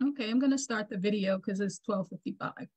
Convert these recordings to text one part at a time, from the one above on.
Okay, I'm going to start the video because it's 12:55.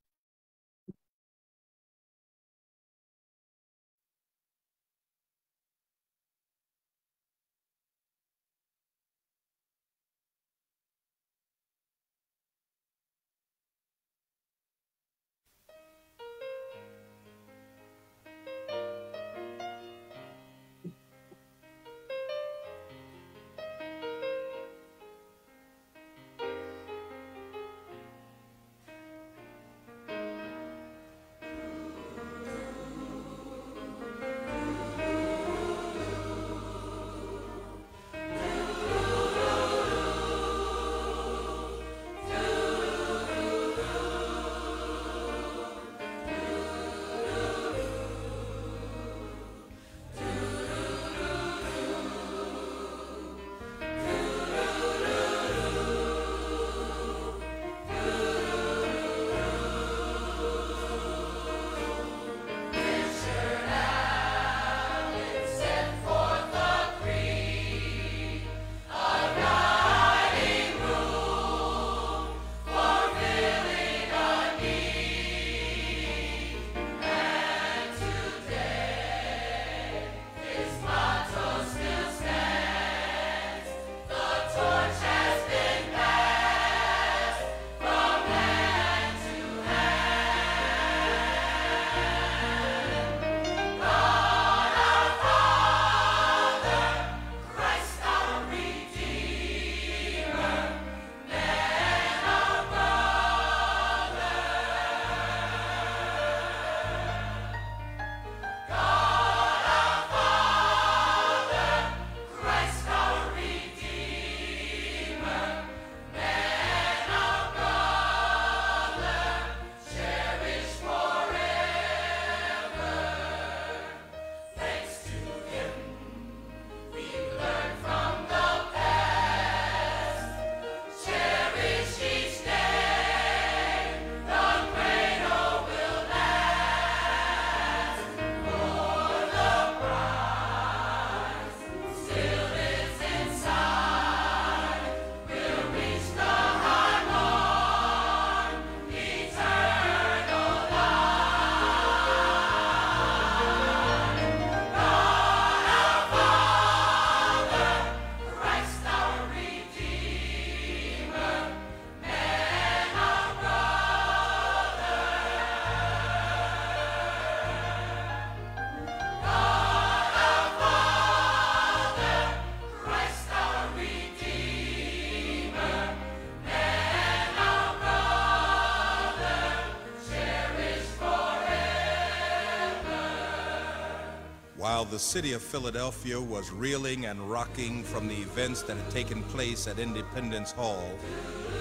While the city of Philadelphia was reeling and rocking from the events that had taken place at Independence Hall,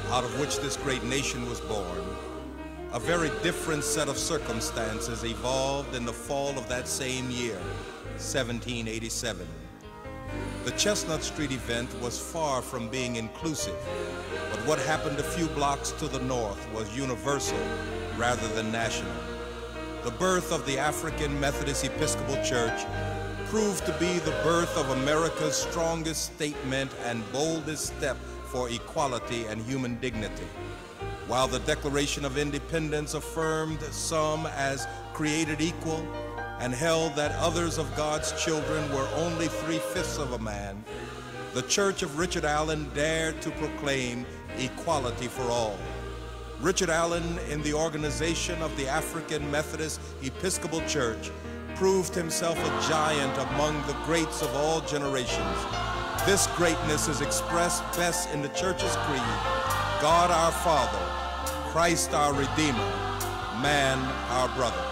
out of which this great nation was born, a very different set of circumstances evolved in the fall of that same year, 1787. The Chestnut Street event was far from being inclusive, but what happened a few blocks to the north was universal rather than national. The birth of the African Methodist Episcopal Church proved to be the birth of America's strongest statement and boldest step for equality and human dignity. While the Declaration of Independence affirmed some as created equal and held that others of God's children were only 3/5 of a man, the Church of Richard Allen dared to proclaim equality for all. Richard Allen, in the organization of the African Methodist Episcopal Church, proved himself a giant among the greats of all generations. This greatness is expressed best in the church's creed: God our Father, Christ our Redeemer, man our brother.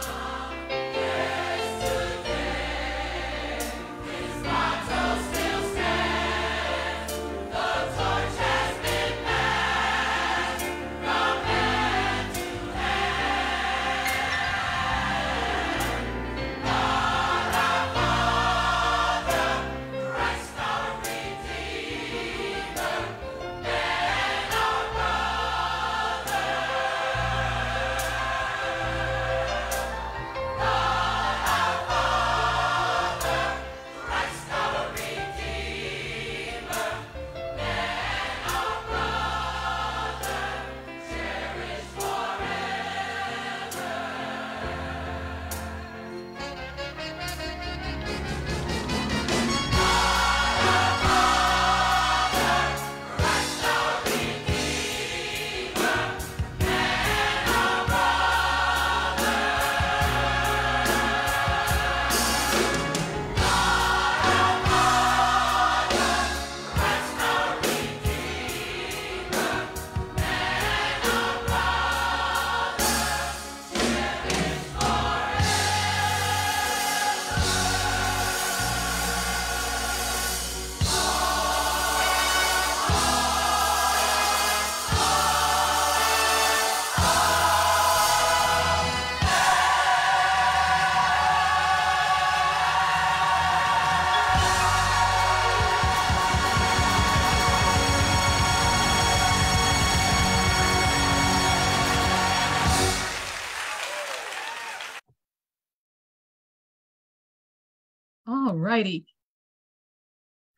All righty.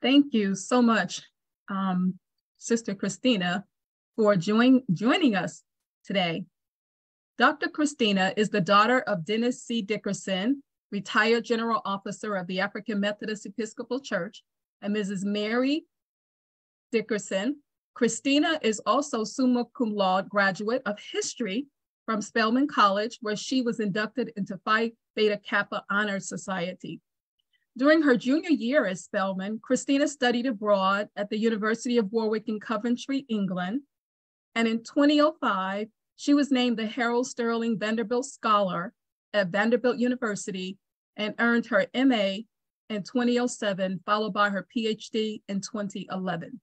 Thank you so much, Sister Christina, for joining us today. Dr. Christina is the daughter of Dennis C. Dickerson, retired General Officer of the African Methodist Episcopal Church, and Mrs. Mary Dickerson. Christina is also summa cum laude graduate of history from Spelman College, where she was inducted into Phi Beta Kappa Honor Society. During her junior year at Spelman, Christina studied abroad at the University of Warwick in Coventry, England. And in 2005, she was named the Harold Sterling Vanderbilt Scholar at Vanderbilt University and earned her MA in 2007, followed by her PhD in 2011.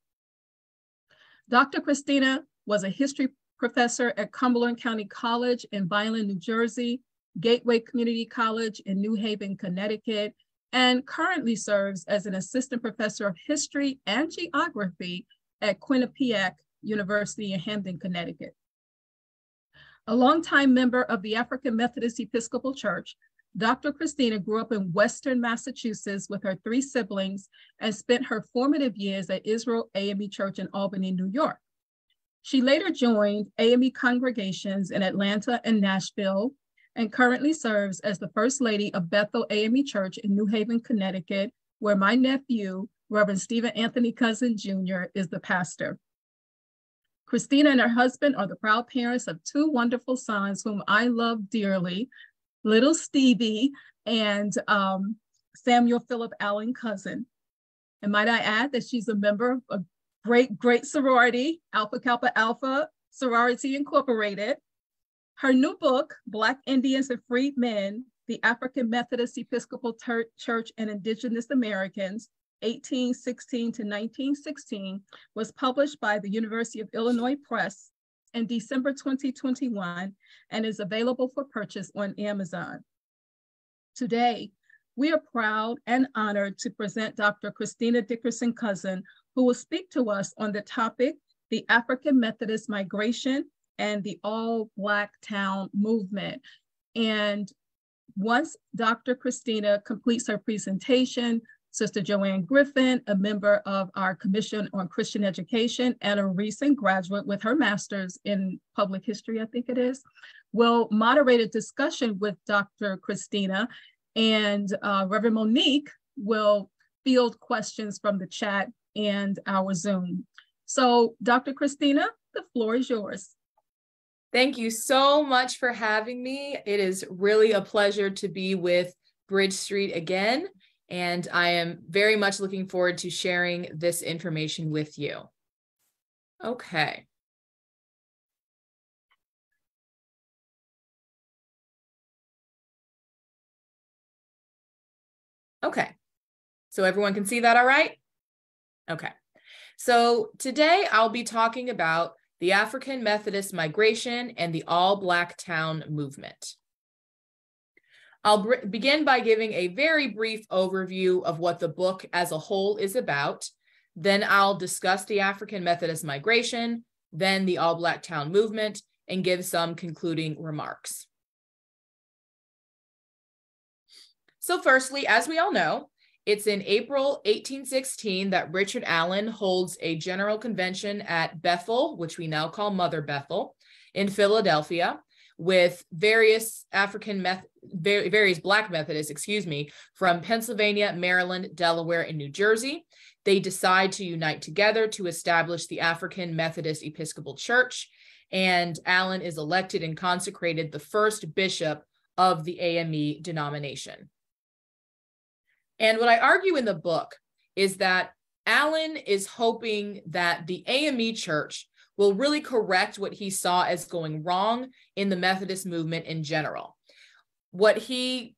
Dr. Christina was a history professor at Cumberland County College in Vineland, New Jersey, Gateway Community College in New Haven, Connecticut, and currently serves as an assistant professor of history and geography at Quinnipiac University in Hamden, Connecticut. A longtime member of the African Methodist Episcopal Church, Dr. Christina grew up in Western Massachusetts with her 3 siblings and spent her formative years at Israel AME Church in Albany, New York. She later joined AME congregations in Atlanta and Nashville, and currently serves as the First Lady of Bethel AME Church in New Haven, Connecticut, where my nephew, Reverend Stephen Anthony Cousin Jr., is the pastor. Christina and her husband are the proud parents of 2 wonderful sons whom I love dearly, little Stevie and Samuel Philip Allen Cousin. And might I add that she's a member of a great sorority, Alpha Kappa Alpha Sorority Incorporated. Her new book, Black Indians and Freed Men, the African Methodist Episcopal Church and Indigenous Americans, 1816 to 1916, was published by the University of Illinois Press in December 2021 and is available for purchase on Amazon. Today, we are proud and honored to present Dr. Christina Dickerson Cousin, who will speak to us on the topic, the African Methodist Migration and the All Black Town Movement. And once Dr. Christina completes her presentation, Sister Joanne Griffin, a member of our Commission on Christian Education and a recent graduate with her master's in public history, I think it is, will moderate a discussion with Dr. Christina, and Reverend Monique will field questions from the chat and our Zoom. So Dr. Christina, the floor is yours. Thank you so much for having me. It is really a pleasure to be with Bridge Street again, and I am very much looking forward to sharing this information with you. Okay. Okay, so everyone can see that all right? Okay, so today I'll be talking about the African Methodist Migration and the All Black Town Movement. I'll begin by giving a very brief overview of what the book as a whole is about. Then I'll discuss the African Methodist Migration, then the All Black Town Movement, and give some concluding remarks. So firstly, as we all know, it's in April 1816 that Richard Allen holds a general convention at Bethel, which we now call Mother Bethel, in Philadelphia, with various Black Methodists, from Pennsylvania, Maryland, Delaware, and New Jersey. They decide to unite together to establish the African Methodist Episcopal Church, and Allen is elected and consecrated the first bishop of the AME denomination. And what I argue in the book is that Allen is hoping that the AME Church will really correct what he saw as going wrong in the Methodist movement in general. What he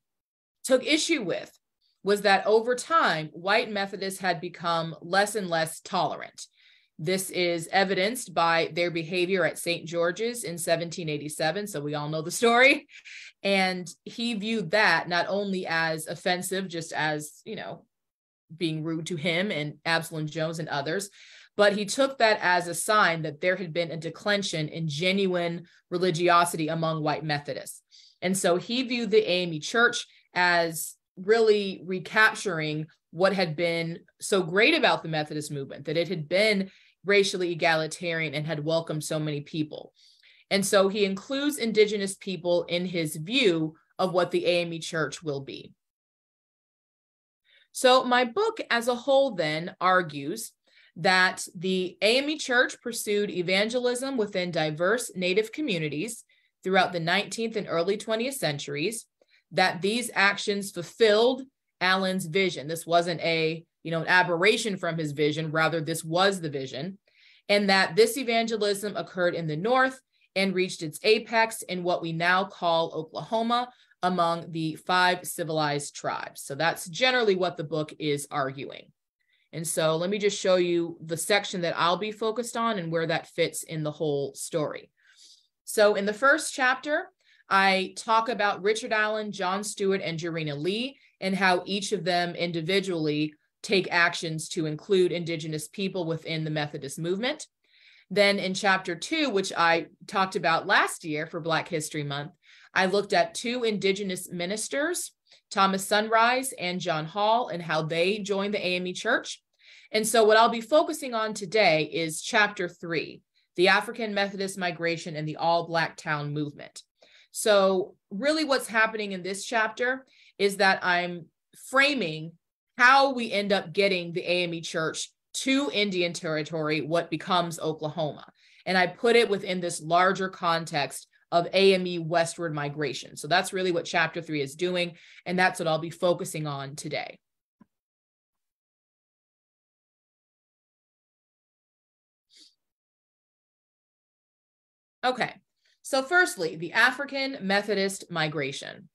took issue with was that over time, white Methodists had become less and less tolerant. This is evidenced by their behavior at St. George's in 1787, so we all know the story. And he viewed that not only as offensive, just as, being rude to him and Absalom Jones and others, but he took that as a sign that there had been a declension in genuine religiosity among white Methodists. And so he viewed the AME Church as really recapturing what had been so great about the Methodist movement, that it had been racially egalitarian and had welcomed so many people. And so he includes indigenous people in his view of what the AME Church will be. So my book as a whole then argues that the AME Church pursued evangelism within diverse Native communities throughout the 19th and early 20th centuries, that these actions fulfilled Allen's vision. This wasn't an aberration from his vision, rather this was the vision, and that this evangelism occurred in the North and reached its apex in what we now call Oklahoma, among the 5 civilized tribes. So that's generally what the book is arguing. And so let me just show you the section that I'll be focused on and where that fits in the whole story. So in the first chapter, I talk about Richard Allen, John Stewart, and Jarena Lee, and how each of them individually take actions to include indigenous people within the Methodist movement. Then in chapter 2, which I talked about last year for Black History Month, I looked at 2 indigenous ministers, Thomas Sunrise and John Hall, and how they joined the AME Church. And so what I'll be focusing on today is chapter 3, the African Methodist migration and the all-Black town movement. So really what's happening in this chapter is that I'm framing how we end up getting the AME Church to Indian Territory, what becomes Oklahoma. And I put it within this larger context of AME westward migration. So that's really what chapter 3 is doing, and that's what I'll be focusing on today. Okay, so firstly, the African Methodist migration.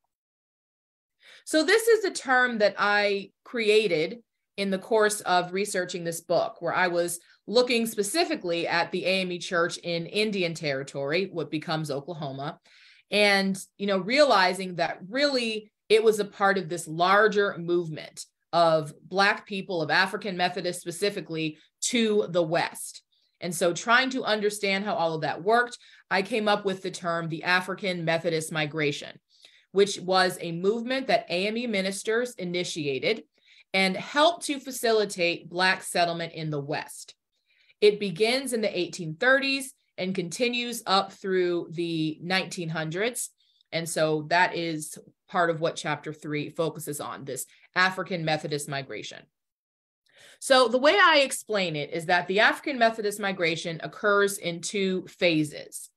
So this is a term that I created in the course of researching this book, where I was looking specifically at the AME Church in Indian Territory, what becomes Oklahoma, and realizing that really it was a part of this larger movement of Black people, of African Methodists specifically, to the West. And so trying to understand how all of that worked, I came up with the term the African Methodist migration, which was a movement that AME ministers initiated and helped to facilitate Black settlement in the West. It begins in the 1830s and continues up through the 1900s. And so that is part of what chapter 3 focuses on, this African Methodist migration. So the way I explain it is that the African Methodist migration occurs in 2 phases.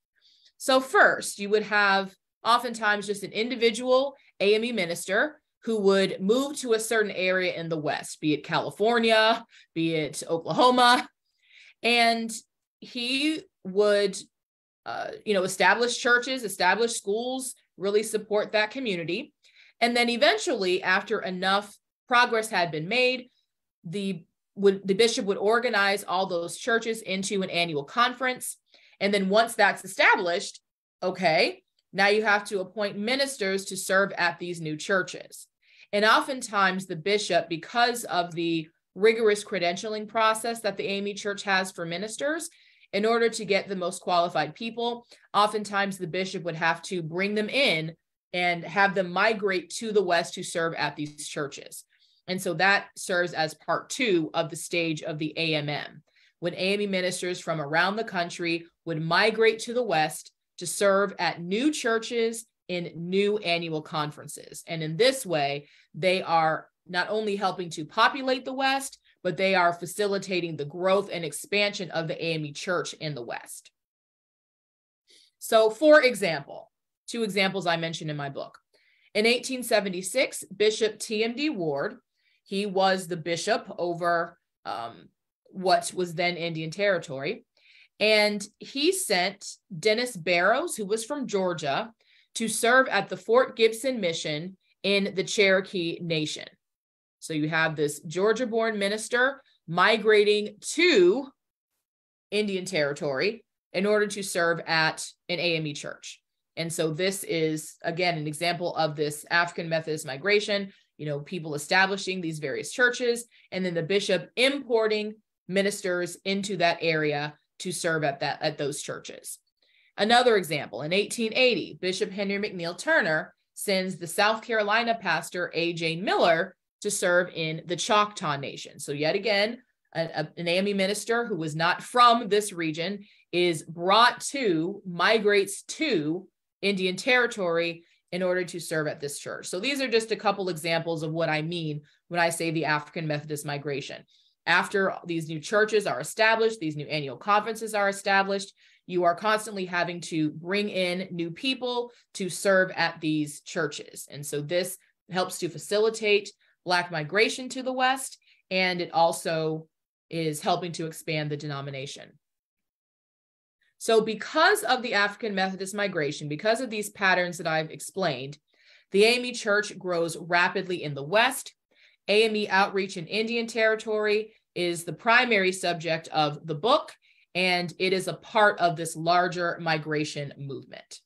So first, you would have oftentimes just an individual AME minister who would move to a certain area in the West, be it California, be it Oklahoma, and he would, establish churches, establish schools, really support that community. And then eventually, after enough progress had been made, the bishop would organize all those churches into an annual conference. And then once that's established, okay, now you have to appoint ministers to serve at these new churches. And oftentimes the bishop, because of the rigorous credentialing process that the AME Church has for ministers, in order to get the most qualified people, oftentimes the bishop would have to bring them in and have them migrate to the West to serve at these churches. And so that serves as part 2 of the stage of the AMM, when AME ministers from around the country would migrate to the West to serve at new churches in new annual conferences. And in this way, they are not only helping to populate the West, but they are facilitating the growth and expansion of the AME Church in the West. So for example, 2 examples I mentioned in my book. In 1876, Bishop TMD Ward, he was the bishop over what was then Indian Territory. And he sent Dennis Barrows, who was from Georgia, to serve at the Fort Gibson mission in the Cherokee Nation. So you have this Georgia-born minister migrating to Indian Territory in order to serve at an AME church. And so this is, again, an example of this African Methodist migration, people establishing these various churches, and then the bishop importing ministers into that area to serve at those churches. Another example, in 1880, Bishop Henry McNeil Turner sends the South Carolina pastor A.J. Miller to serve in the Choctaw Nation. So yet again, an AME minister who was not from this region migrates to Indian Territory in order to serve at this church. So these are just a couple examples of what I mean when I say the African Methodist migration. After these new churches are established, these new annual conferences are established, you are constantly having to bring in new people to serve at these churches. And so this helps to facilitate Black migration to the West, and it also is helping to expand the denomination. So because of the African Methodist migration, because of these patterns that I've explained, the AME Church grows rapidly in the West. AME outreach in Indian Territory is the primary subject of the book, and it is a part of this larger migration movement.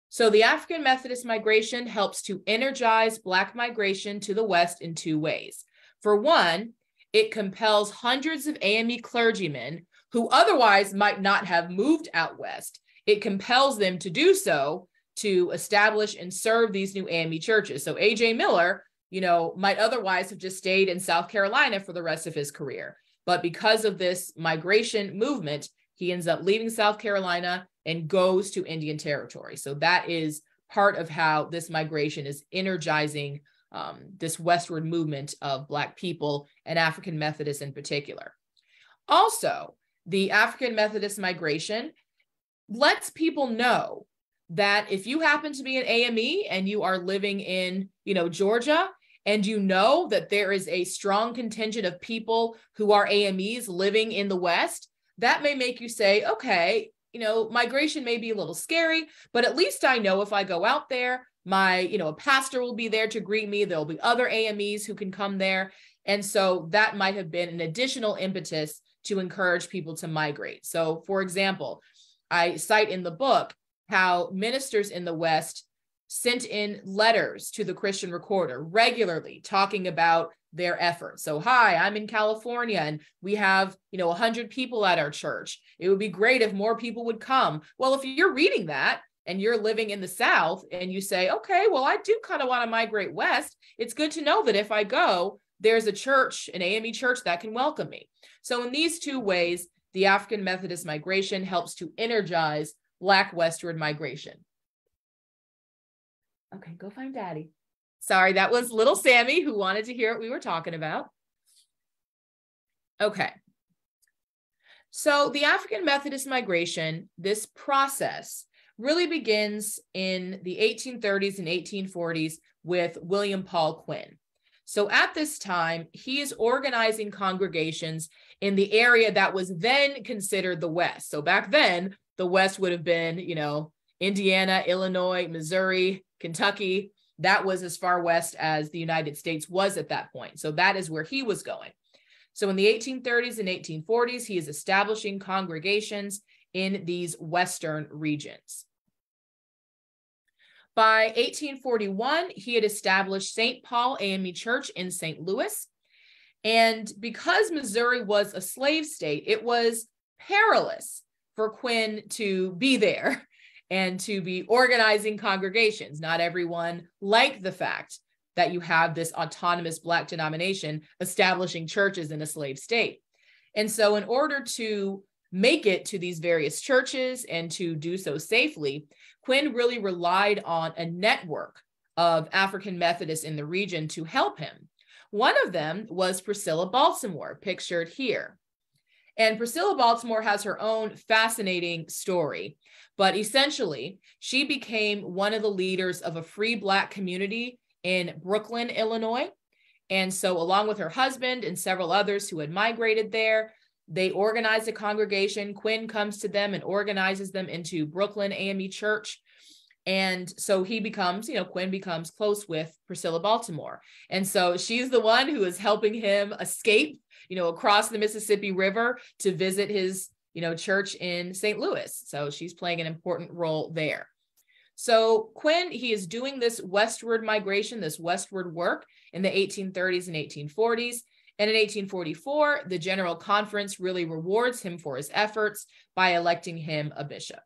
So the African Methodist migration helps to energize Black migration to the West in two ways. For one, it compels hundreds of AME clergymen who otherwise might not have moved out West. It compels them to do so to establish and serve these new AME churches. So A.J. Miller, might otherwise have just stayed in South Carolina for the rest of his career. But because of this migration movement, he ends up leaving South Carolina and goes to Indian Territory. So that is part of how this migration is energizing this westward movement of Black people and African Methodists in particular. Also, the African Methodist migration lets people know that if you happen to be an AME and you are living in, Georgia, and you know that there is a strong contingent of people who are AMEs living in the West, that may make you say, okay, migration may be a little scary, but at least I know if I go out there, a pastor will be there to greet me. There'll be other AMEs who can come there. And so that might have been an additional impetus to encourage people to migrate. So for example, I cite in the book how ministers in the West sent in letters to the Christian Recorder regularly talking about their efforts. So, hi, I'm in California and we have, 100 people at our church. It would be great if more people would come. Well, if you're reading that and you're living in the South and you say, okay, well, I do kind of want to migrate West, it's good to know that if I go, there's a church, an AME church that can welcome me. So in these two ways, the African Methodist migration helps to energize Black westward migration. Okay, go find Daddy. Sorry, that was little Sammy who wanted to hear what we were talking about. Okay. So the African Methodist migration, this process really begins in the 1830s and 1840s with William Paul Quinn. So at this time, he is organizing congregations in the area that was then considered the West. So back then, the West would have been, Indiana, Illinois, Missouri, Kentucky. That was as far west as the United States was at that point. So that is where he was going. So in the 1830s and 1840s, he is establishing congregations in these Western regions. By 1841, he had established St. Paul AME Church in St. Louis. And because Missouri was a slave state, it was perilous for Quinn to be there and to be organizing congregations. Not everyone liked the fact that you have this autonomous Black denomination establishing churches in a slave state. And so in order to make it to these various churches and to do so safely, Quinn really relied on a network of African Methodists in the region to help him. One of them was Priscilla Baltimore, pictured here. And Priscilla Baltimore has her own fascinating story, but essentially, she became one of the leaders of a free Black community in Brooklyn, Illinois. And so along with her husband and several others who had migrated there, they organized a congregation. Quinn comes to them and organizes them into Brooklyn AME Church. And so he becomes, Quinn becomes close with Priscilla Baltimore. And so she's the one who is helping him escape, across the Mississippi River to visit his, church in St. Louis. So she's playing an important role there. So Quinn, he is doing this westward migration, this westward work in the 1830s and 1840s. And in 1844, the General Conference really rewards him for his efforts by electing him a bishop.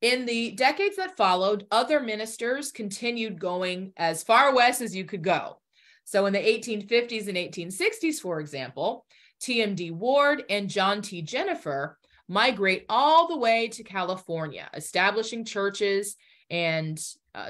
In the decades that followed, other ministers continued going as far west as you could go. So in the 1850s and 1860s, for example, TMD Ward and John T. Jennifer migrate all the way to California, establishing churches and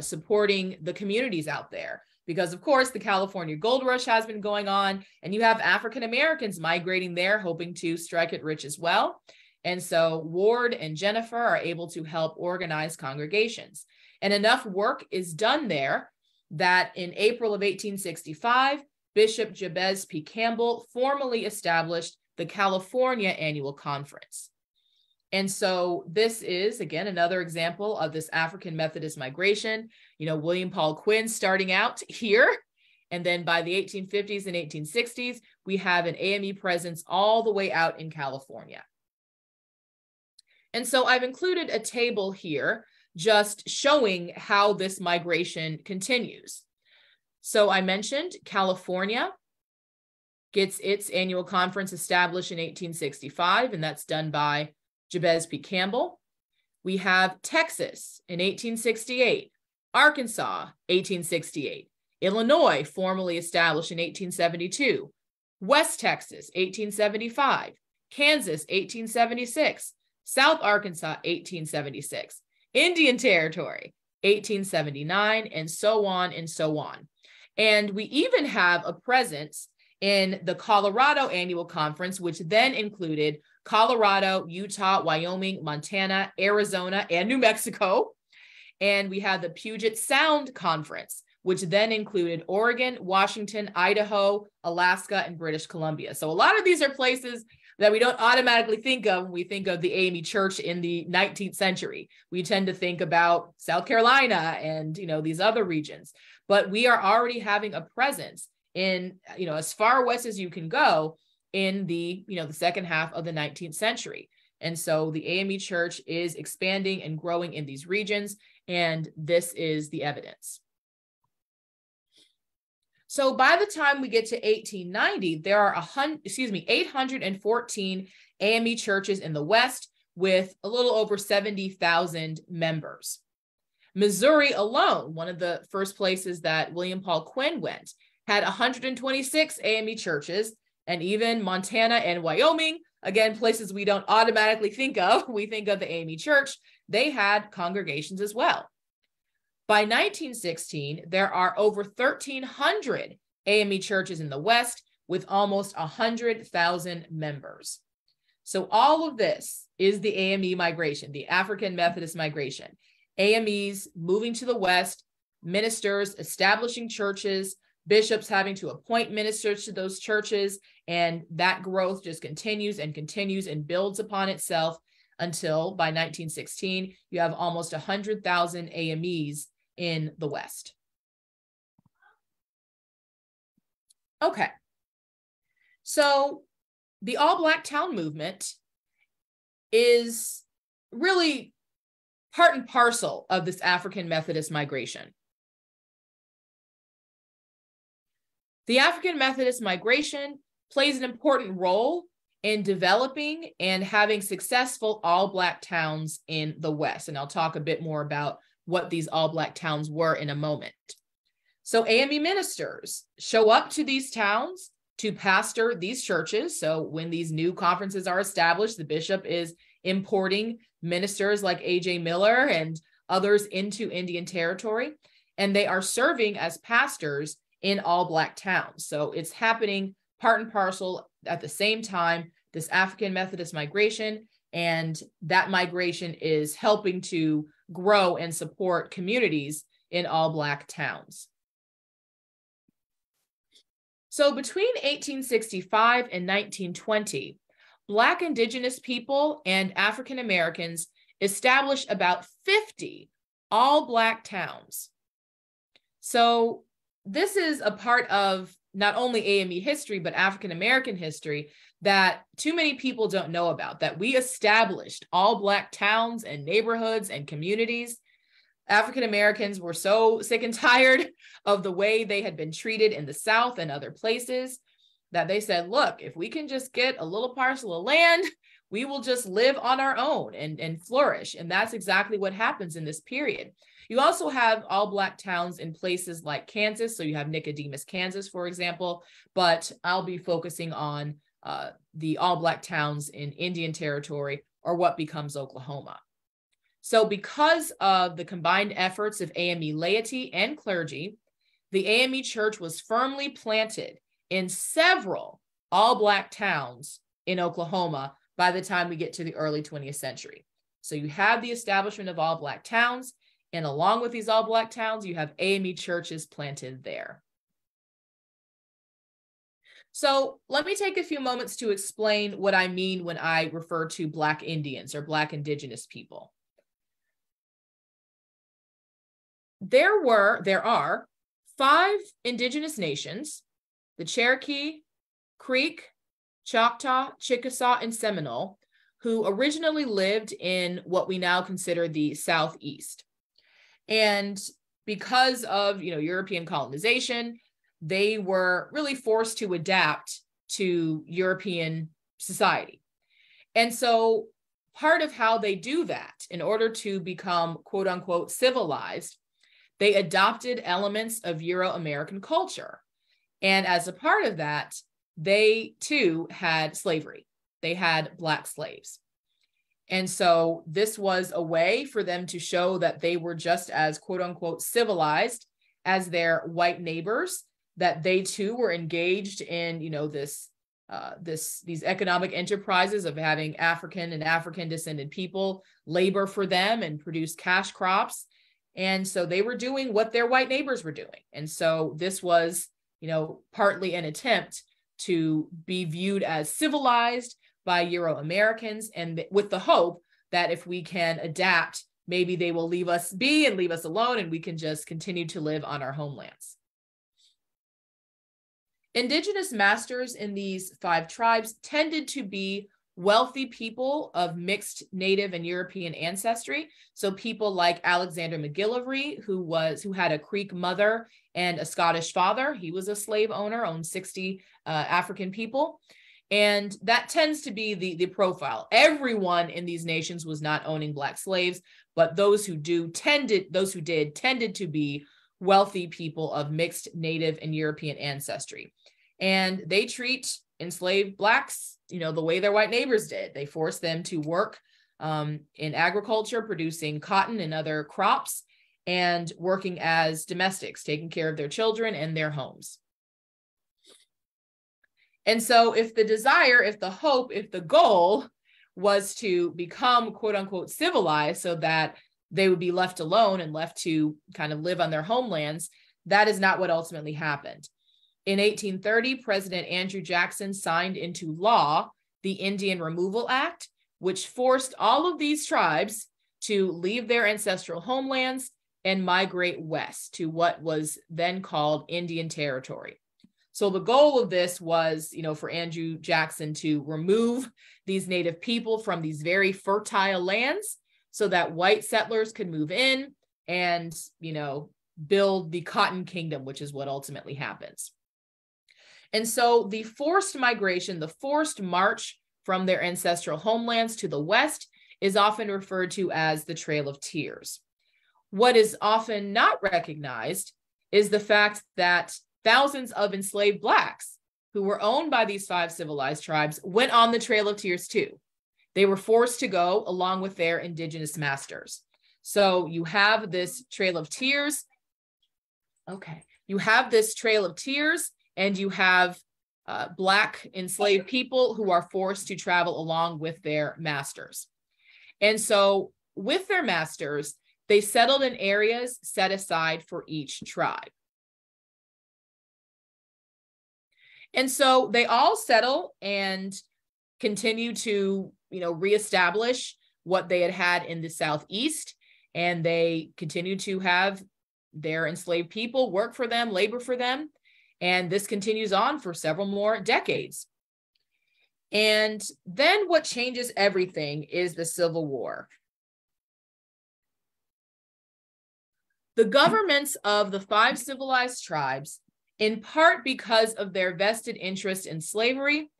supporting the communities out there. Because, of course, the California gold rush has been going on, and you have African Americans migrating there, hoping to strike it rich as well. And so Ward and Jennifer are able to help organize congregations. And enough work is done there that in April of 1865, Bishop Jabez P. Campbell formally established the California Annual Conference. And so this is, again, another example of this African Methodist migration. You know, William Paul Quinn starting out here. And then by the 1850s and 1860s, we have an AME presence all the way out in California. And so I've included a table here just showing how this migration continues. So I mentioned California gets its annual conference established in 1865, and that's done by Jabez P. Campbell. We have Texas in 1868, Arkansas, 1868, Illinois, formally established in 1872, West Texas, 1875, Kansas, 1876, South Arkansas, 1876, Indian Territory, 1879, and so on and so on. And we even have a presence in the Colorado Annual Conference, which then included Colorado, Utah, Wyoming, Montana, Arizona, and New Mexico. And we had the Puget Sound Conference, which then included Oregon, Washington, Idaho, Alaska, and British Columbia. So a lot of these are places that we don't automatically think of when we think of the AME Church in the 19th century. We tend to think about South Carolina and, you know, these other regions, but we are already having a presence in, you know, as far west as you can go in the, you know, the second half of the 19th century. And so the AME Church is expanding and growing in these regions, and this is the evidence. So by the time we get to 1890, there are 814 AME churches in the West with a little over 70,000 members. Missouri alone, one of the first places that William Paul Quinn went, had 126 AME churches, and even Montana and Wyoming, again, places we don't automatically think of, we think of the AME Church, they had congregations as well. By 1916, there are over 1,300 AME churches in the West with almost 100,000 members. So all of this is the AME migration, the African Methodist migration. AMEs moving to the West, ministers establishing churches, bishops having to appoint ministers to those churches, and that growth just continues and continues and builds upon itself until by 1916, you have almost 100,000 AMEs in the West. Okay, so the all-Black town movement is really part and parcel of this African Methodist migration. The African Methodist migration plays an important role in developing and having successful all-Black towns in the West. And I'll talk a bit more about what these all-Black towns were in a moment. So AME ministers show up to these towns to pastor these churches. So when these new conferences are established, the bishop is importing ministers like A.J. Miller and others into Indian Territory, and they are serving as pastors in all-Black towns. So it's happening part and parcel at the same time, this African Methodist migration, and that migration is helping to grow and support communities in all-Black towns. So between 1865 and 1920, Black Indigenous people and African Americans established about 50 all-Black towns. So this is a part of not only AME history, but African American history that too many people don't know about, that we established all-Black towns and neighborhoods and communities. African Americans were so sick and tired of the way they had been treated in the South and other places that they said, look, if we can just get a little parcel of land, We will just live on our own and flourish. And that's exactly what happens in this period. You also have all Black towns in places like Kansas. So you have Nicodemus, Kansas, for example, but I'll be focusing on the all Black towns in Indian Territory, or what becomes Oklahoma. So because of the combined efforts of AME laity and clergy, the AME Church was firmly planted in several all Black towns in Oklahoma by the time we get to the early 20th century. So you have the establishment of all Black towns, and along with these all Black towns, you have AME churches planted there. So let me take a few moments to explain what I mean when I refer to Black Indians or Black indigenous people. There are 5 indigenous nations: the Cherokee, Creek, Choctaw, Chickasaw, and Seminole, who originally lived in what we now consider the Southeast. And because of European colonization, they were really forced to adapt to European society. And so part of how they do that, in order to become quote unquote civilized, they adopted elements of Euro-American culture. And as a part of that, they too had slavery. They had Black slaves. And so this was a way for them to show that they were just as quote unquote civilized as their white neighbors, that they too were engaged in, these economic enterprises of having African and African descended people labor for them and produce cash crops. And so they were doing what their white neighbors were doing. And so this was, partly an attempt to be viewed as civilized by Euro-Americans, and with the hope that if we can adapt, maybe they will leave us be and leave us alone, and we can just continue to live on our homelands. Indigenous masters in these 5 tribes tended to be wealthy people of mixed Native and European ancestry. So people like Alexander McGillivray, who had a Creek mother and a Scottish father. He was a slave owner, owned 60 African people. And that tends to be the profile. Everyone in these nations was not owning Black slaves, but those who did tended to be wealthy people of mixed Native and European ancestry. And they treat enslaved Blacks, the way their white neighbors did. They forced them to work in agriculture, producing cotton and other crops, and working as domestics, taking care of their children and their homes. And so if the goal was to become quote unquote civilized so that they would be left alone and left to kind of live on their homelands, that is not what ultimately happened. In 1830, President Andrew Jackson signed into law the Indian Removal Act, which forced all of these tribes to leave their ancestral homelands and migrate west to what was then called Indian Territory. So the goal of this was, for Andrew Jackson to remove these Native people from these very fertile lands so that white settlers could move in and, build the Cotton Kingdom, which is what ultimately happens. And so the forced migration, the forced march from their ancestral homelands to the West is often referred to as the Trail of Tears. What is often not recognized is the fact that thousands of enslaved Blacks who were owned by these 5 civilized tribes went on the Trail of Tears too. They were forced to go along with their indigenous masters. So you have this Trail of Tears. Okay. You have this Trail of Tears, and you have Black enslaved people who are forced to travel along with their masters. And so with their masters, they settled in areas set aside for each tribe. And so they all settle and continue to, reestablish what they had had in the Southeast, and they continue to have their enslaved people work for them, labor for them. And this continues on for several more decades. And then what changes everything is the Civil War. The governments of the 5 civilized tribes, in part because of their vested interest in slavery,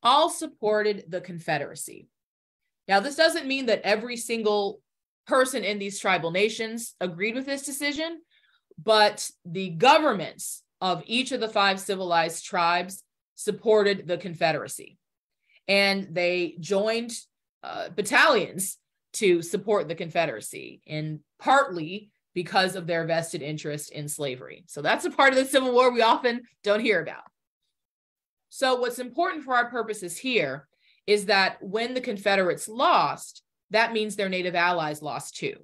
all supported the Confederacy. Now, this doesn't mean that every single person in these tribal nations agreed with this decision, but the governments of each of the 5 civilized tribes supported the Confederacy. And they joined battalions to support the Confederacy, and partly because of their vested interest in slavery. So that's a part of the Civil War we often don't hear about. So what's important for our purposes here is that when the Confederates lost, that means their Native allies lost too.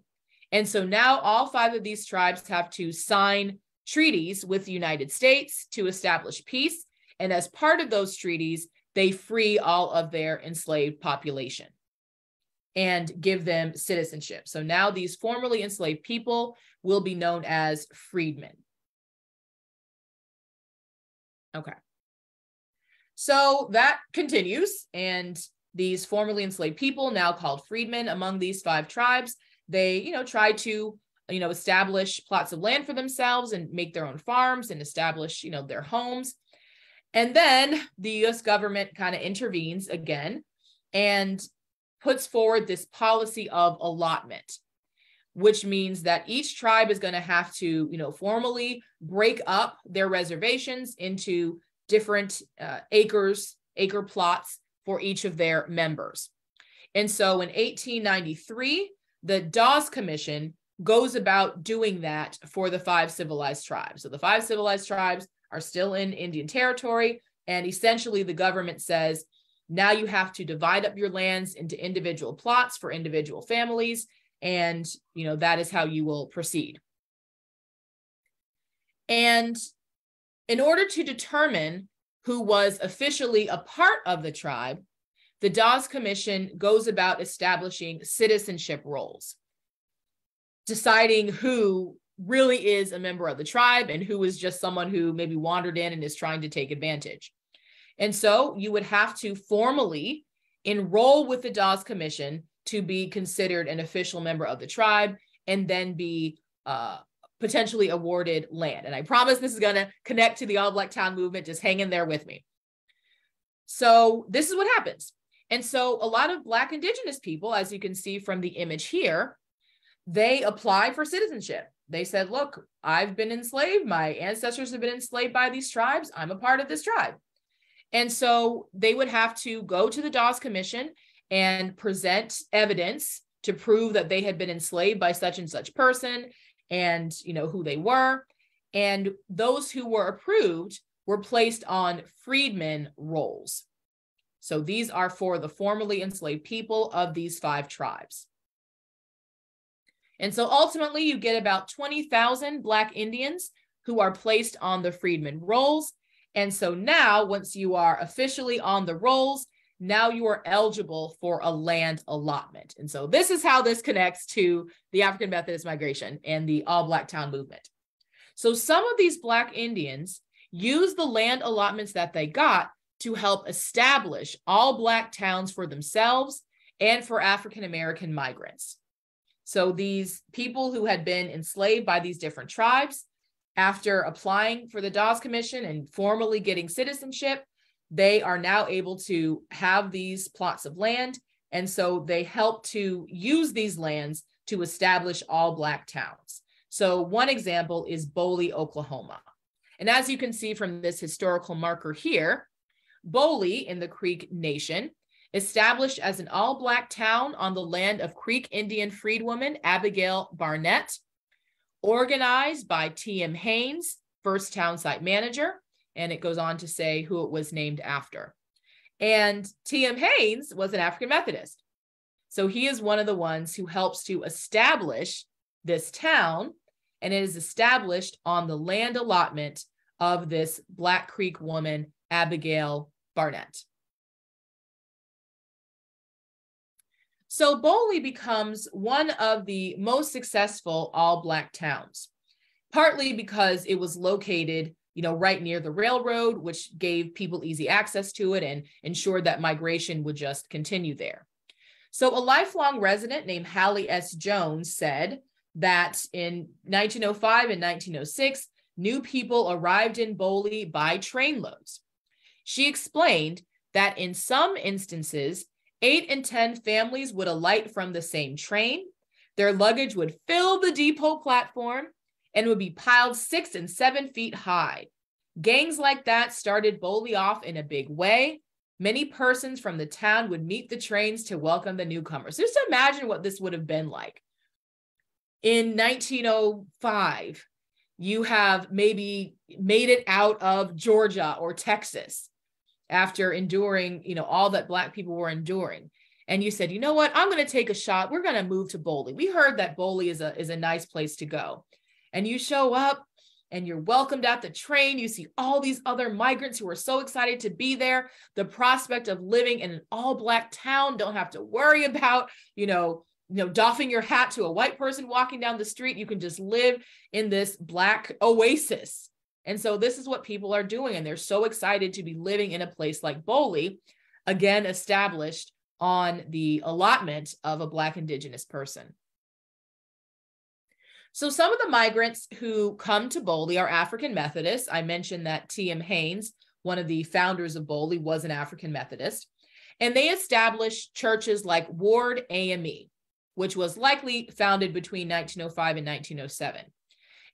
And so now all 5 of these tribes have to sign treaties with the United States to establish peace. And as part of those treaties, they free all of their enslaved population and give them citizenship. So now these formerly enslaved people will be known as freedmen. Okay. So that continues, and these formerly enslaved people, now called freedmen among these 5 tribes, they, try to, establish plots of land for themselves and make their own farms and establish, their homes. And then the U.S. government kind of intervenes again and puts forward this policy of allotment, which means that each tribe is going to have to, formally break up their reservations into different acre plots for each of their members. And so in 1893, the Dawes Commission goes about doing that for the 5 civilized tribes. So the 5 civilized tribes are still in Indian territory, and essentially the government says, now you have to divide up your lands into individual plots for individual families, and that is how you will proceed. And in order to determine who was officially a part of the tribe, the Dawes Commission goes about establishing citizenship roles, deciding who really is a member of the tribe and who is just someone who maybe wandered in and is trying to take advantage. And so you would have to formally enroll with the Dawes Commission to be considered an official member of the tribe and then be potentially awarded land. And I promise this is going to connect to the All Black Town movement. Just hang in there with me. So this is what happens. And so a lot of Black Indigenous people, as you can see from the image here, they apply for citizenship. They said, look, I've been enslaved. My ancestors have been enslaved by these tribes. I'm a part of this tribe. And so they would have to go to the Dawes Commission and present evidence to prove that they had been enslaved by such and such person and, who they were. And those who were approved were placed on freedmen rolls. So these are for the formerly enslaved people of these 5 tribes. And so ultimately you get about 20,000 Black Indians who are placed on the freedmen rolls. And so now, once you are officially on the rolls, now you are eligible for a land allotment. And so this is how this connects to the African Methodist migration and the All Black Town movement. So some of these Black Indians use the land allotments that they got to help establish all Black towns for themselves and for African American migrants. So these people who had been enslaved by these different tribes, after applying for the Dawes Commission and formally getting citizenship, they are now able to have these plots of land. And so they help to use these lands to establish all Black towns. So one example is Boley, Oklahoma. And as you can see from this historical marker here, Boley in the Creek Nation, established as an all Black town on the land of Creek Indian freedwoman Abigail Barnett, organized by T.M. Haynes, first town site manager, and it goes on to say who it was named after. And T.M. Haynes was an African Methodist. So he is one of the ones who helps to establish this town, and it is established on the land allotment of this Black Creek woman, Abigail Barnett. So Boley becomes one of the most successful all Black towns, partly because it was located, right near the railroad, which gave people easy access to it and ensured that migration would just continue there. So a lifelong resident named Hallie S. Jones said that in 1905 and 1906, new people arrived in Boley by trainloads. She explained that in some instances, 8 and 10 families would alight from the same train. Their luggage would fill the depot platform and would be piled 6 and 7 feet high. Gangs like that started Boley off in a big way. Many persons from the town would meet the trains to welcome the newcomers. Just imagine what this would have been like. In 1905, you have maybe made it out of Georgia or Texas after enduring, all that Black people were enduring. And you said, you know what, I'm going to take a shot. We're going to move to Boley. We heard that Boley is a nice place to go. And you show up and you're welcomed at the train. You see all these other migrants who are so excited to be there. The prospect of living in an all Black town, don't have to worry about, doffing your hat to a white person walking down the street. You can just live in this Black oasis. And so this is what people are doing. And they're so excited to be living in a place like Boley, again, established on the allotment of a Black Indigenous person. So some of the migrants who come to Boley are African Methodists. I mentioned that T.M. Haynes, one of the founders of Boley, was an African Methodist. And they established churches like Ward AME, which was likely founded between 1905 and 1907.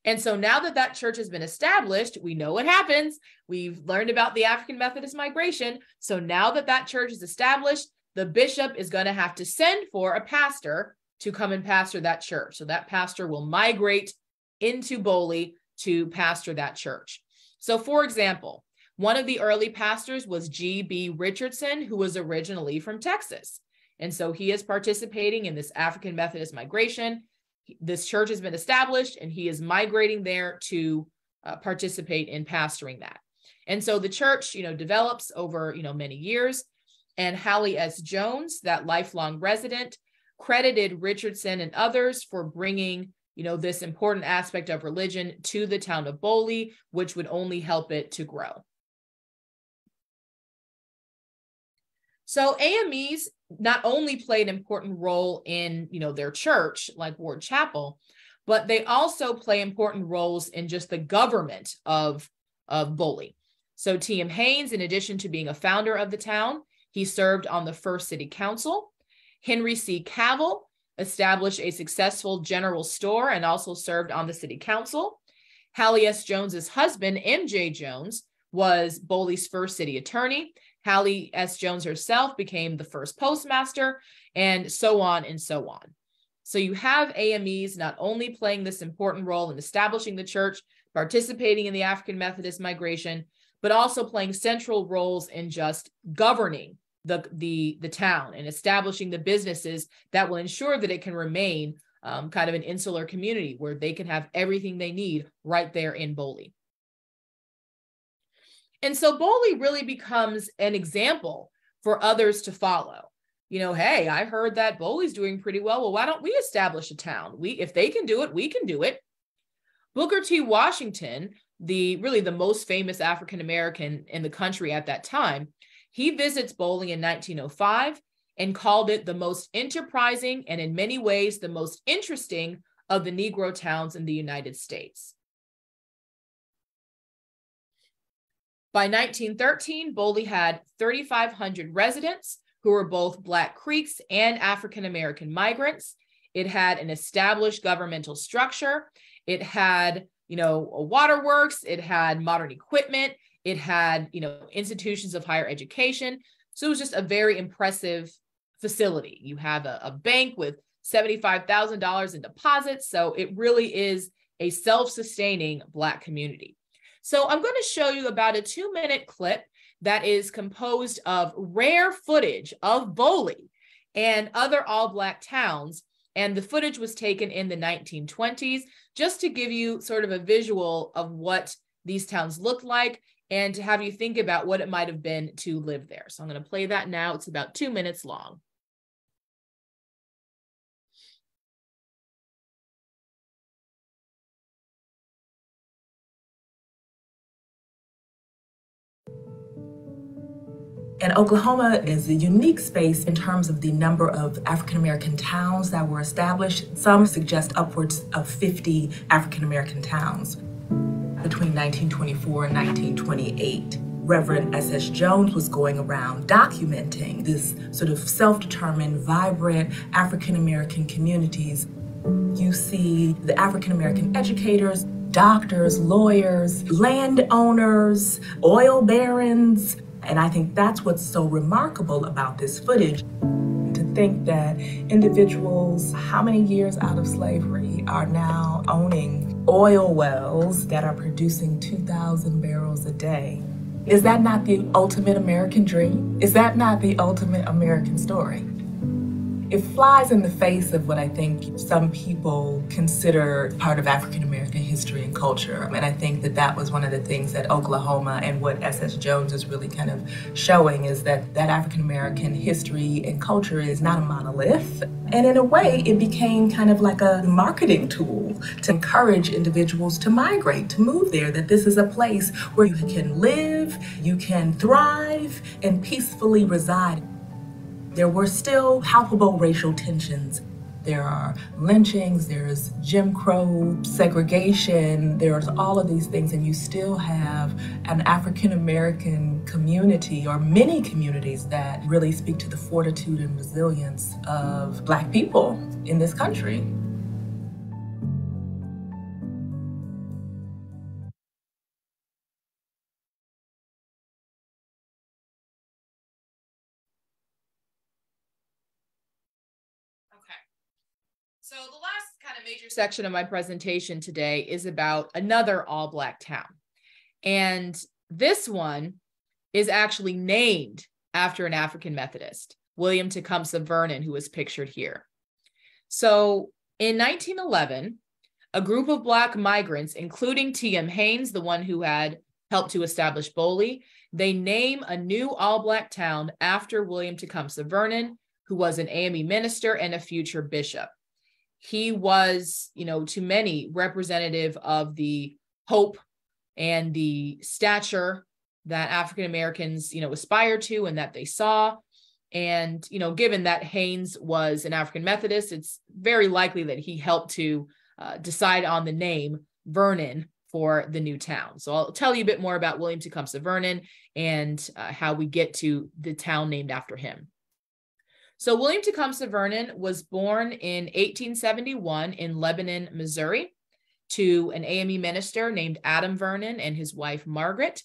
And so now that that church has been established, we know what happens. We've learned about the African Methodist migration. So now that that church is established, the bishop is going to have to send for a pastor to come and pastor that church. So that pastor will migrate into Boley to pastor that church. So for example, one of the early pastors was G.B. Richardson, who was originally from Texas. And so he is participating in this African Methodist migration. This church has been established and he is migrating there to participate in pastoring that. And so the church, develops over, many years. And Hallie S. Jones, that lifelong resident, credited Richardson and others for bringing, this important aspect of religion to the town of Boley, which would only help it to grow. So AMEs not only play an important role in, their church, like Ward Chapel, but they also play important roles in just the government of Boley. So T.M. Haynes, in addition to being a founder of the town, he served on the first city council. Henry C. Cavill established a successful general store and also served on the city council. Hallie S. Jones's husband, M.J. Jones, was Boley's first city attorney. Hallie S. Jones herself became the first postmaster, and so on and so on. So you have AMEs not only playing this important role in establishing the church, participating in the African Methodist migration, but also playing central roles in just governing the town and establishing the businesses that will ensure that it can remain kind of an insular community where they can have everything they need right there in Boley. And so Boley really becomes an example for others to follow. Hey, I heard that Boley's doing pretty well. Well, why don't we establish a town? If they can do it, we can do it. Booker T. Washington, really the most famous African-American in the country at that time, he visits Boley in 1905 and called it the most enterprising and in many ways the most interesting of the Negro towns in the United States. By 1913, Boley had 3,500 residents who were both Black Creeks and African-American migrants. It had an established governmental structure. It had, a waterworks. It had modern equipment. It had, institutions of higher education. So it was just a very impressive facility. You have a bank with $75,000 in deposits. So it really is a self-sustaining Black community. So I'm going to show you about a 2-minute clip that is composed of rare footage of Boley and other all-Black towns. And the footage was taken in the 1920s, just to give you sort of a visual of what these towns looked like and to have you think about what it might have been to live there. So I'm going to play that now. It's about 2 minutes long. And Oklahoma is a unique space in terms of the number of African-American towns that were established. Some suggest upwards of 50 African-American towns. Between 1924 and 1928, Reverend S.S. Jones was going around documenting this sort of self-determined, vibrant African-American communities. You see the African-American educators, doctors, lawyers, landowners, oil barons, and I think that's what's so remarkable about this footage. To think that individuals, how many years out of slavery, are now owning oil wells that are producing 2,000 barrels a day. Is that not the ultimate American dream? Is that not the ultimate American story? It flies in the face of what I think some people consider part of African American history and culture. And I think that that was one of the things that Oklahoma and what S.S. Jones is really kind of showing is that African American history and culture is not a monolith. And in a way, it became kind of like a marketing tool to encourage individuals to migrate, to move there, that this is a place where you can live, you can thrive, and peacefully reside. There were still palpable racial tensions. There are lynchings, there's Jim Crow, segregation, there's all of these things, and you still have an African American community, or many communities, that really speak to the fortitude and resilience of Black people in this country. So the last kind of major section of my presentation today is about another all-Black town. And this one is actually named after an African Methodist, William Tecumseh Vernon, who is pictured here. So in 1911, a group of Black migrants, including T.M. Haynes, the one who had helped to establish Boley, they name a new all-Black town after William Tecumseh Vernon, who was an AME minister and a future bishop. He was, to many, representative of the hope and the stature that African Americans, aspire to and that they saw. And, given that Haynes was an African Methodist, it's very likely that he helped to decide on the name Vernon for the new town. So I'll tell you a bit more about William Tecumseh Vernon and how we get to the town named after him. So William Tecumseh Vernon was born in 1871 in Lebanon, Missouri, to an AME minister named Adam Vernon and his wife, Margaret.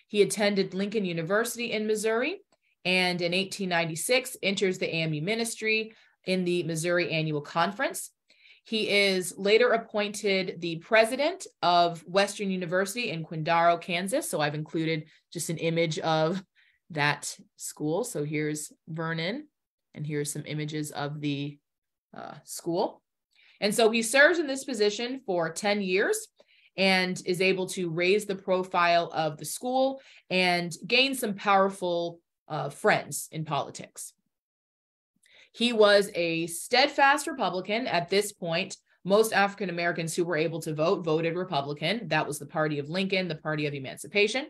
He attended Lincoln University in Missouri, and in 1896 enters the AME ministry in the Missouri Annual Conference. He is later appointed the president of Western University in Quindaro, Kansas. So I've included just an image of that school. So here's Vernon. And here's some images of the school. And so he serves in this position for 10 years and is able to raise the profile of the school and gain some powerful friends in politics. He was a steadfast Republican at this point. Most African Americans who were able to vote voted Republican. That was the party of Lincoln, the party of emancipation.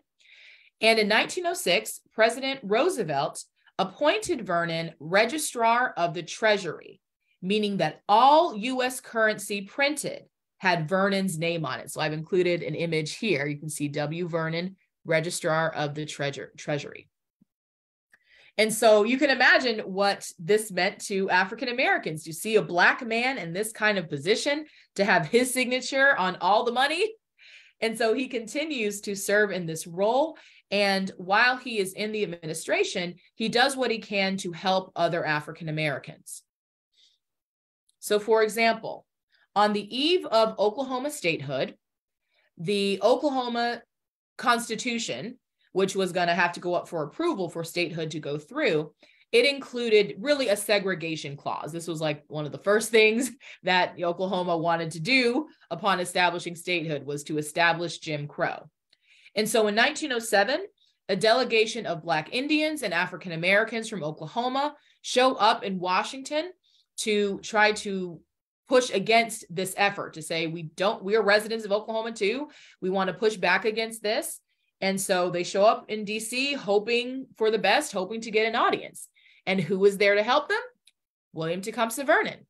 And in 1906, President Roosevelt appointed Vernon Registrar of the Treasury, meaning that all U.S. currency printed had Vernon's name on it. So I've included an image here. You can see W. Vernon, Registrar of the Treasury. And so you can imagine what this meant to African Americans. You see a Black man in this kind of position to have his signature on all the money. And so he continues to serve in this role. And while he is in the administration, he does what he can to help other African Americans. So, for example, on the eve of Oklahoma statehood, the Oklahoma Constitution, which was going to have to go up for approval for statehood to go through, it included really a segregation clause. This was like one of the first things that Oklahoma wanted to do upon establishing statehood, was to establish Jim Crow. And so in 1907, a delegation of Black Indians and African Americans from Oklahoma show up in Washington to try to push against this effort, to say, we are residents of Oklahoma too. We want to push back against this. And so they show up in DC hoping for the best, hoping to get an audience. And who was there to help them? William Tecumseh Vernon.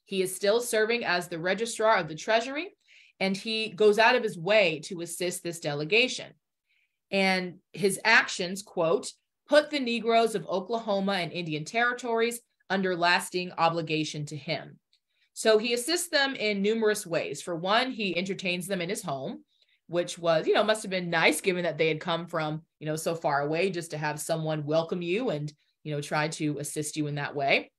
He is still serving as the Registrar of the Treasury, and he goes out of his way to assist this delegation. And his actions, quote, put the Negroes of Oklahoma and Indian territories under lasting obligation to him. So he assists them in numerous ways. For one, he entertains them in his home, which was, must have been nice given that they had come from, so far away, just to have someone welcome you and, try to assist you in that way.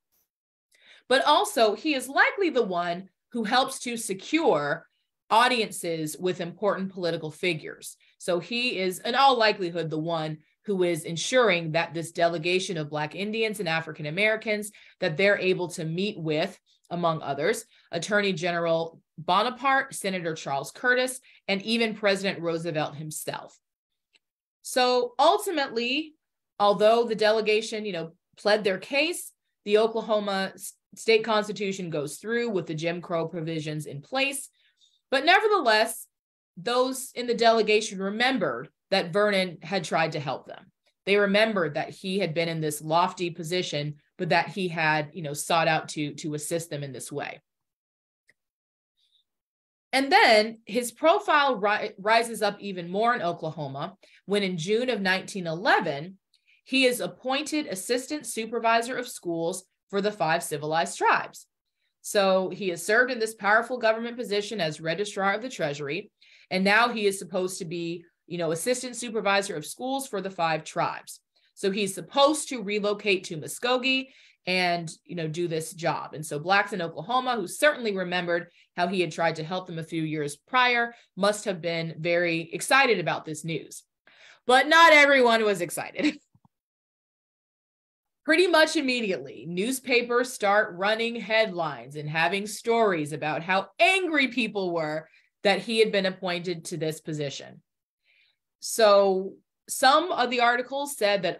But also he is likely the one who helps to secure audiences with important political figures. So he is in all likelihood the one who is ensuring that this delegation of Black Indians and African Americans, that they're able to meet with, among others, Attorney General Bonaparte, Senator Charles Curtis, and even President Roosevelt himself. So ultimately, although the delegation, pled their case, the Oklahoma state constitution goes through with the Jim Crow provisions in place. But nevertheless, those in the delegation remembered that Vernon had tried to help them. They remembered that he had been in this lofty position, but that he had, sought out to assist them in this way. And then his profile rises up even more in Oklahoma when in June of 1911, he is appointed assistant supervisor of schools for the 5 civilized tribes. So he has served in this powerful government position as registrar of the Treasury, and now he is supposed to be, assistant supervisor of schools for the 5 tribes. So he's supposed to relocate to Muskogee and, do this job. And so Blacks in Oklahoma, who certainly remembered how he had tried to help them a few years prior, must have been very excited about this news. But not everyone was excited. Pretty much immediately, newspapers start running headlines and having stories about how angry people were that he had been appointed to this position. So some of the articles said that,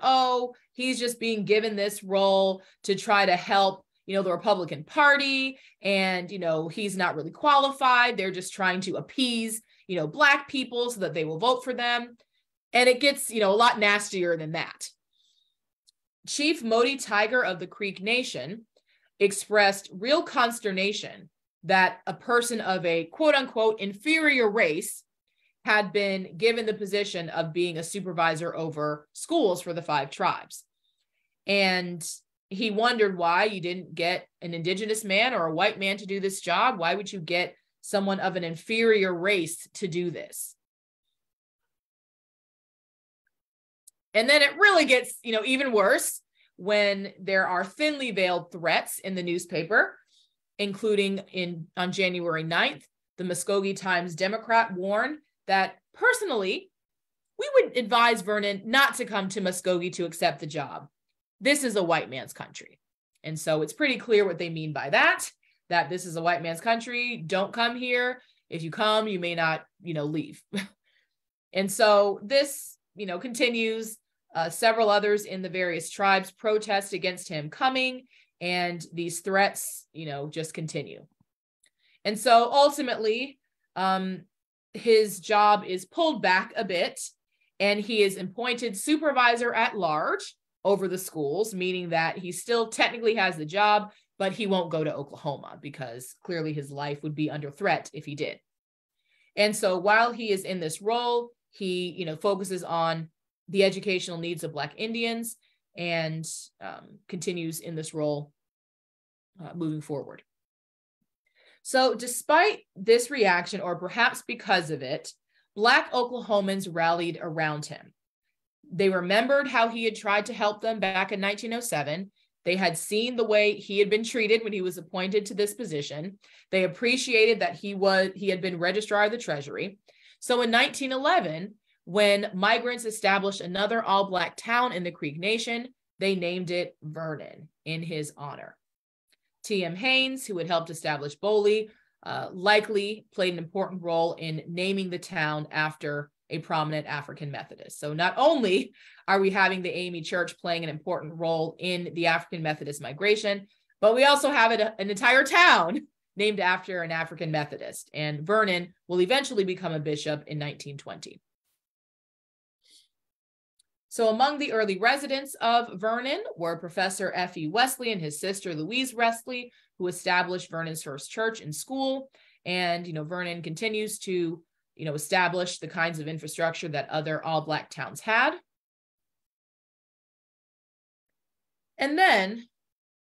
he's just being given this role to try to help, the Republican Party, and, he's not really qualified. They're just trying to appease, Black people so that they will vote for them. And it gets, a lot nastier than that. Chief Modi Tiger of the Creek Nation expressed real consternation that a person of a quote unquote inferior race had been given the position of being a supervisor over schools for the 5 tribes. And he wondered why you didn't get an indigenous man or a white man to do this job. Why would you get someone of an inferior race to do this? And then it really gets, even worse when there are thinly veiled threats in the newspaper, including on January 9th, the Muskogee Times-Democrat warned that personally, we would advise Vernon not to come to Muskogee to accept the job. This is a white man's country. And so it's pretty clear what they mean by that this is a white man's country. Don't come here. If you come, you may not, leave. And so this, continues. Several others in the various tribes protest against him coming, and these threats, just continue. And so ultimately, his job is pulled back a bit, and he is appointed supervisor at large over the schools, meaning that he still technically has the job, but he won't go to Oklahoma because clearly his life would be under threat if he did. And so while he is in this role, he, focuses on the educational needs of Black Indians and continues in this role moving forward. So despite this reaction, or perhaps because of it, Black Oklahomans rallied around him. They remembered how he had tried to help them back in 1907. They had seen the way he had been treated when he was appointed to this position. They appreciated that he had been registrar of the Treasury. So in 1911, when migrants established another all-Black town in the Creek Nation, they named it Vernon in his honor. T.M. Haynes, who had helped establish Boley, likely played an important role in naming the town after a prominent African Methodist. So not only are we having the AME Church playing an important role in the African Methodist migration, but we also have an entire town named after an African Methodist. And Vernon will eventually become a bishop in 1920. So among the early residents of Vernon were Professor F.E. Wesley and his sister Louise Wesley, who established Vernon's first church and school. And, Vernon continues to establish the kinds of infrastructure that other all Black towns had. And then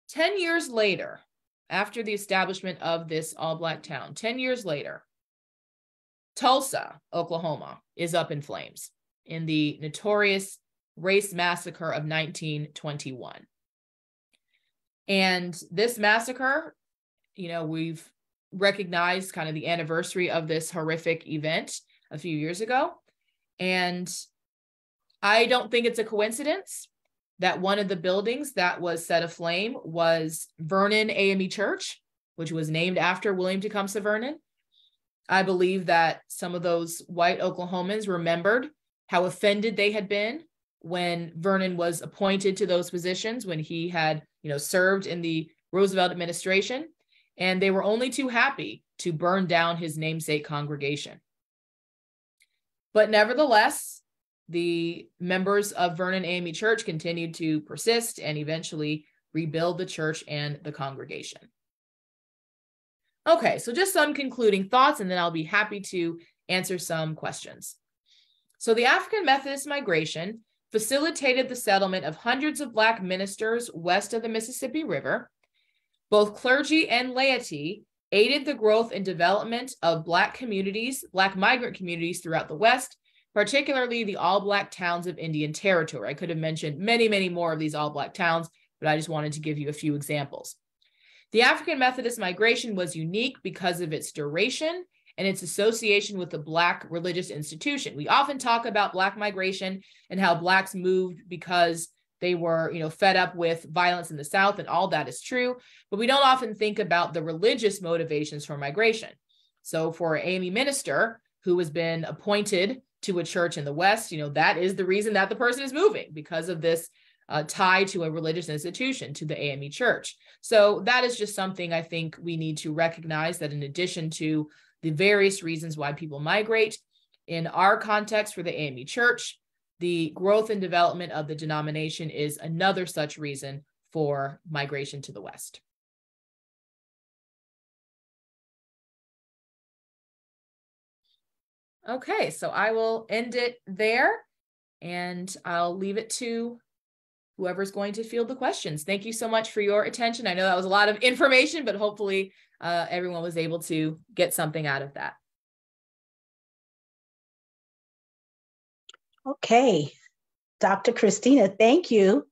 10 years later, after the establishment of this all Black town, 10 years later, Tulsa, Oklahoma is up in flames in the notorious race massacre of 1921. And this massacre, we've recognized kind of the anniversary of this horrific event a few years ago. And I don't think it's a coincidence that one of the buildings that was set aflame was Vernon AME Church, which was named after William Tecumseh Vernon. I believe that some of those white Oklahomans remembered how offended they had been when Vernon was appointed to those positions, when he had, served in the Roosevelt administration, and they were only too happy to burn down his namesake congregation. But nevertheless, the members of Vernon AME Church continued to persist and eventually rebuild the church and the congregation. Okay, so just some concluding thoughts, and then I'll be happy to answer some questions. So the African Methodist migration facilitated the settlement of hundreds of Black ministers west of the Mississippi River. Both clergy and laity aided the growth and development of Black communities, Black migrant communities throughout the West, particularly the all-Black towns of Indian Territory. I could have mentioned many, many more of these all-Black towns, but I just wanted to give you a few examples. The African Methodist migration was unique because of its duration and its association with the Black religious institution. We often talk about Black migration and how Blacks moved because they were, fed up with violence in the South, and all that is true, but we don't often think about the religious motivations for migration. So for an AME minister who has been appointed to a church in the West, that is the reason that the person is moving, because of this tie to a religious institution, to the AME church. So that is just something I think we need to recognize, that in addition to the various reasons why people migrate, in our context for the AME church, the growth and development of the denomination is another such reason for migration to the West. Okay, so I will end it there, and I'll leave it to whoever's going to field the questions. Thank you so much for your attention. I know that was a lot of information, but hopefully everyone was able to get something out of that. Okay, Dr. Christina, thank you.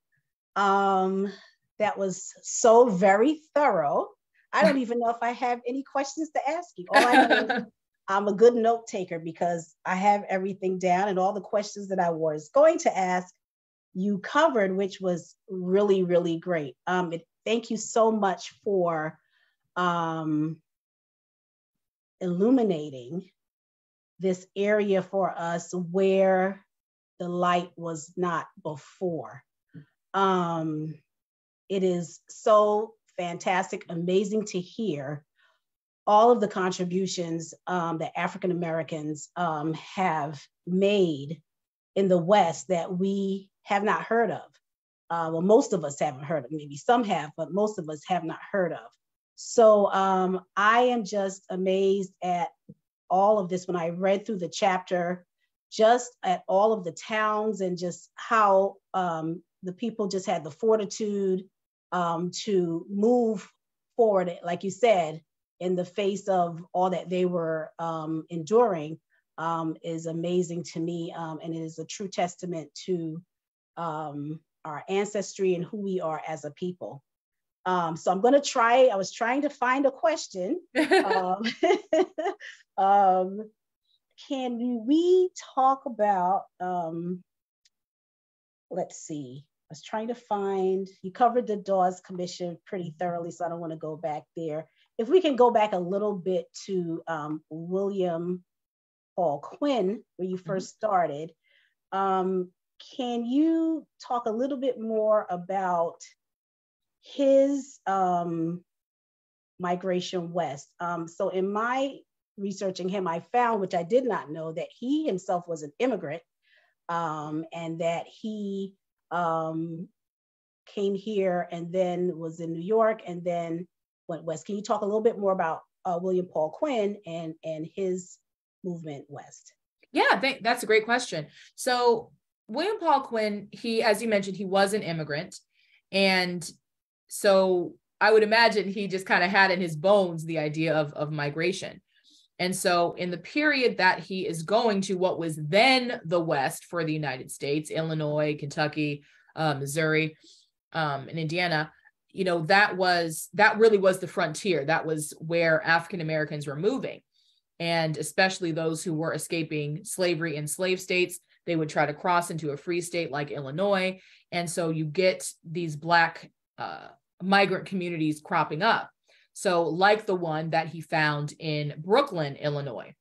That was so very thorough. I don't even know if I have any questions to ask you. All I know is I'm a good note taker because I have everything down, and all the questions that I was going to ask, you covered, which was really, really great. Thank you so much for illuminating this area for us where the light was not before. It is so fantastic, amazing to hear all of the contributions that African Americans have made in the West that we have not heard of. Well, most of us haven't heard of, maybe some have, but most of us have not heard of. So I am just amazed at all of this. When I read through the chapter, just at all of the towns and just how the people just had the fortitude to move forward, like you said, in the face of all that they were enduring, is amazing to me. And it is a true testament to our ancestry and who we are as a people. So I'm going to try, I was trying to find a question. Can we talk about, let's see, I was trying to find, you covered the Dawes Commission pretty thoroughly, so I don't want to go back there. If we can go back a little bit to William Paul Quinn, where you first started, can you talk a little bit more about his migration west? So in my researching him, I found, which I did not know, that he himself was an immigrant, and that he came here and then was in New York and then went west. Can you talk a little bit more about William Paul Quinn and his movement west? Yeah, that's a great question. So William Paul Quinn, he, as you mentioned, he was an immigrant. And so I would imagine he just kind of had in his bones the idea of migration. And so in the period that he is going to what was then the West for the United States, Illinois, Kentucky, Missouri, and Indiana, that really was the frontier. That was where African Americans were moving. And especially those who were escaping slavery in slave states, they would try to cross into a free state like Illinois. And so you get these Black migrant communities cropping up. So like the one that he found in Brooklyn, Illinois.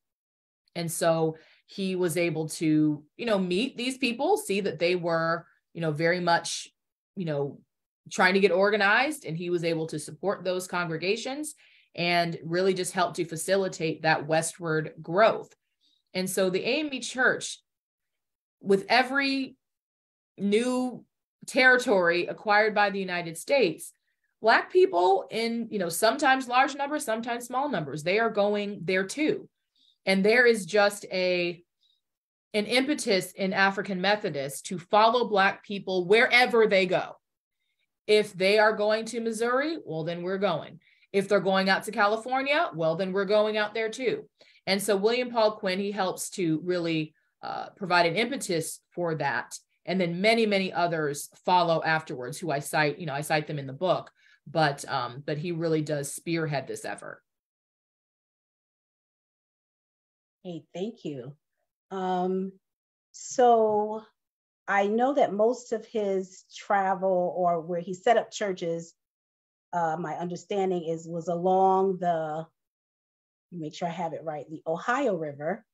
And so he was able to, meet these people, see that they were, very much, trying to get organized, and he was able to support those congregations and really just help to facilitate that westward growth. And so the AME Church, with every new territory acquired by the United States, Black people in, sometimes large numbers, sometimes small numbers, they are going there too. And there is just an impetus in African Methodists to follow Black people wherever they go. If they are going to Missouri, well, then we're going. If they're going out to California, well, then we're going out there too. And so William Paul Quinn, he helps to really provide an impetus for that. And then many, many others follow afterwards, who I cite them in the book, but he really does spearhead this effort. Hey, thank you. So I know that most of his travel, or where he set up churches, my understanding was along make sure I have it right, the Ohio River.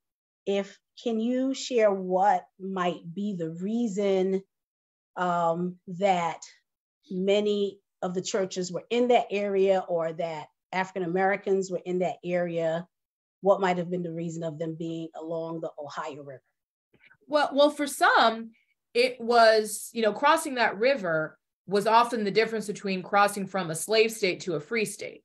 Can you share what might be the reason that many of the churches were in that area, or that African Americans were in that area? What might have been the reason of them being along the Ohio River? Well, for some, it was, crossing that river was often the difference between crossing from a slave state to a free state.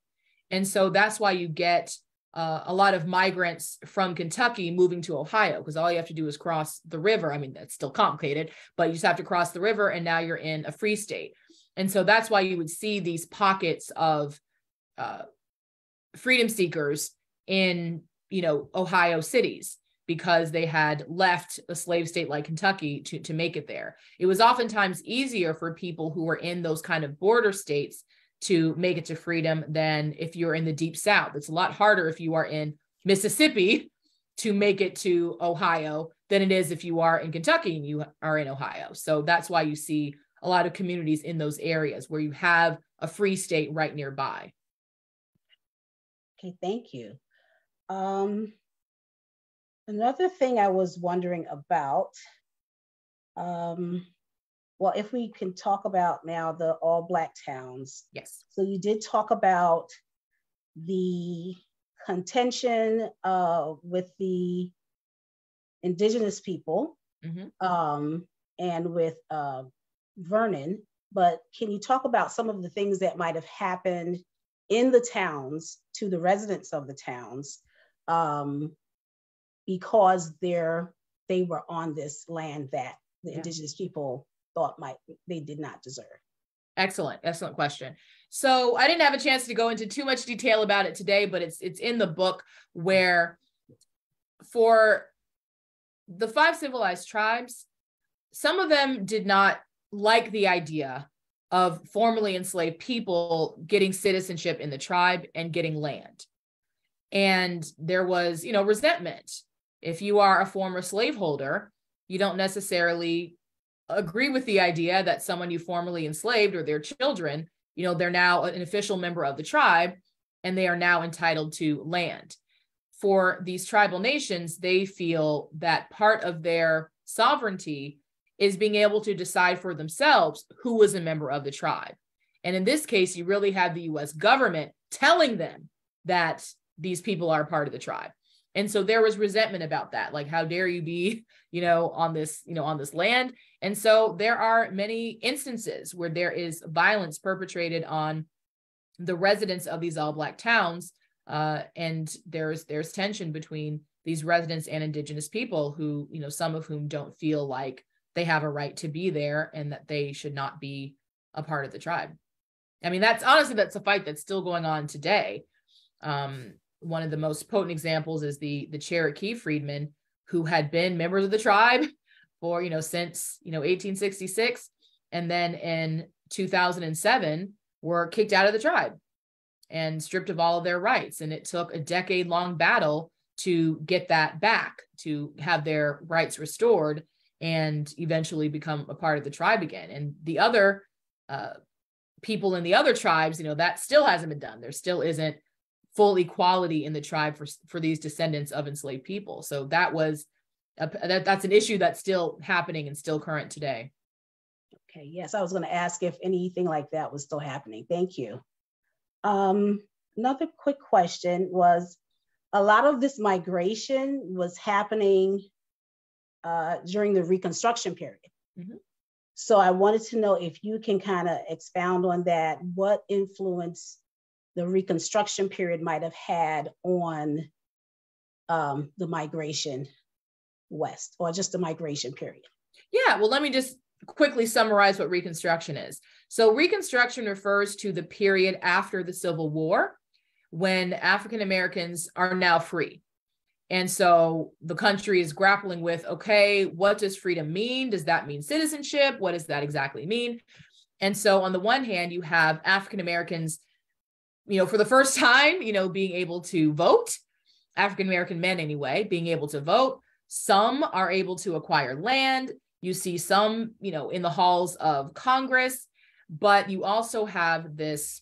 And so that's why you get a lot of migrants from Kentucky moving to Ohio, because all you have to do is cross the river. I mean, that's still complicated, but you just have to cross the river and now you're in a free state. And so that's why you would see these pockets of freedom seekers in, Ohio cities, because they had left a slave state like Kentucky to make it there. It was oftentimes easier for people who were in those kind of border states to make it to freedom than if you're in the deep South. It's a lot harder if you are in Mississippi to make it to Ohio than it is if you are in Kentucky and you are in Ohio. So that's why you see a lot of communities in those areas where you have a free state right nearby. Okay, thank you. Another thing I was wondering about, if we can talk about now the all Black towns. Yes. So you did talk about the contention with the indigenous people, mm-hmm. And with Vernon, but can you talk about some of the things that might have happened in the towns to the residents of the towns, because they were on this land that the indigenous people thought they did not deserve? Excellent question. So I didn't have a chance to go into too much detail about it today, but it's in the book, where for the 5 civilized tribes, some of them did not like the idea of formerly enslaved people getting citizenship in the tribe and getting land. And there was, resentment. If you are a former slaveholder, you don't necessarily agree with the idea that someone you formerly enslaved, or their children, they're now an official member of the tribe and they are now entitled to land. For these tribal nations, they feel that part of their sovereignty is being able to decide for themselves who was a member of the tribe. And in this case, you really have the US government telling them that these people are part of the tribe. And so there was resentment about that. Like, how dare you be, on this land? And so there are many instances where there is violence perpetrated on the residents of these all Black towns. And there's tension between these residents and indigenous people who, some of whom don't feel like they have a right to be there and that they should not be a part of the tribe. I mean, that's a fight that's still going on today. One of the most potent examples is the Cherokee freedmen who had been members of the tribe for, since, 1866. And then in 2007 were kicked out of the tribe and stripped of all of their rights. And it took a decade-long battle to get that back, to have their rights restored and eventually become a part of the tribe again. And the other people in the other tribes, that still hasn't been done. There still isn't full equality in the tribe for these descendants of enslaved people. So that's an issue that's still happening and still current today. Okay, yes, I was going to ask if anything like that was still happening. Thank you. Another quick question was, a lot of this migration was happening during the Reconstruction period. Mm-hmm. So I wanted to know if you can kind of expound on that, what influence the Reconstruction period might have had on the migration west, or just the migration period. Yeah, well, let me just quickly summarize what Reconstruction is. So Reconstruction refers to the period after the Civil War when African Americans are now free. And so the country is grappling with, okay, what does freedom mean? Does that mean citizenship? What does that exactly mean? And so on the one hand, you have African Americans, for the first time, being able to vote, African American men anyway, being able to vote. Some are able to acquire land. You see some, in the halls of Congress, but you also have this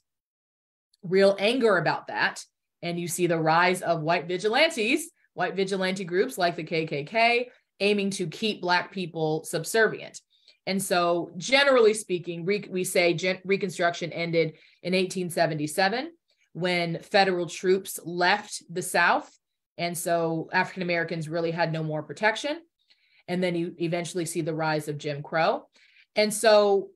real anger about that. And you see the rise of white vigilante groups like the KKK, aiming to keep Black people subservient. And so generally speaking, we say Reconstruction ended in 1877 when federal troops left the South. And so African Americans really had no more protection. And then you eventually see the rise of Jim Crow. And so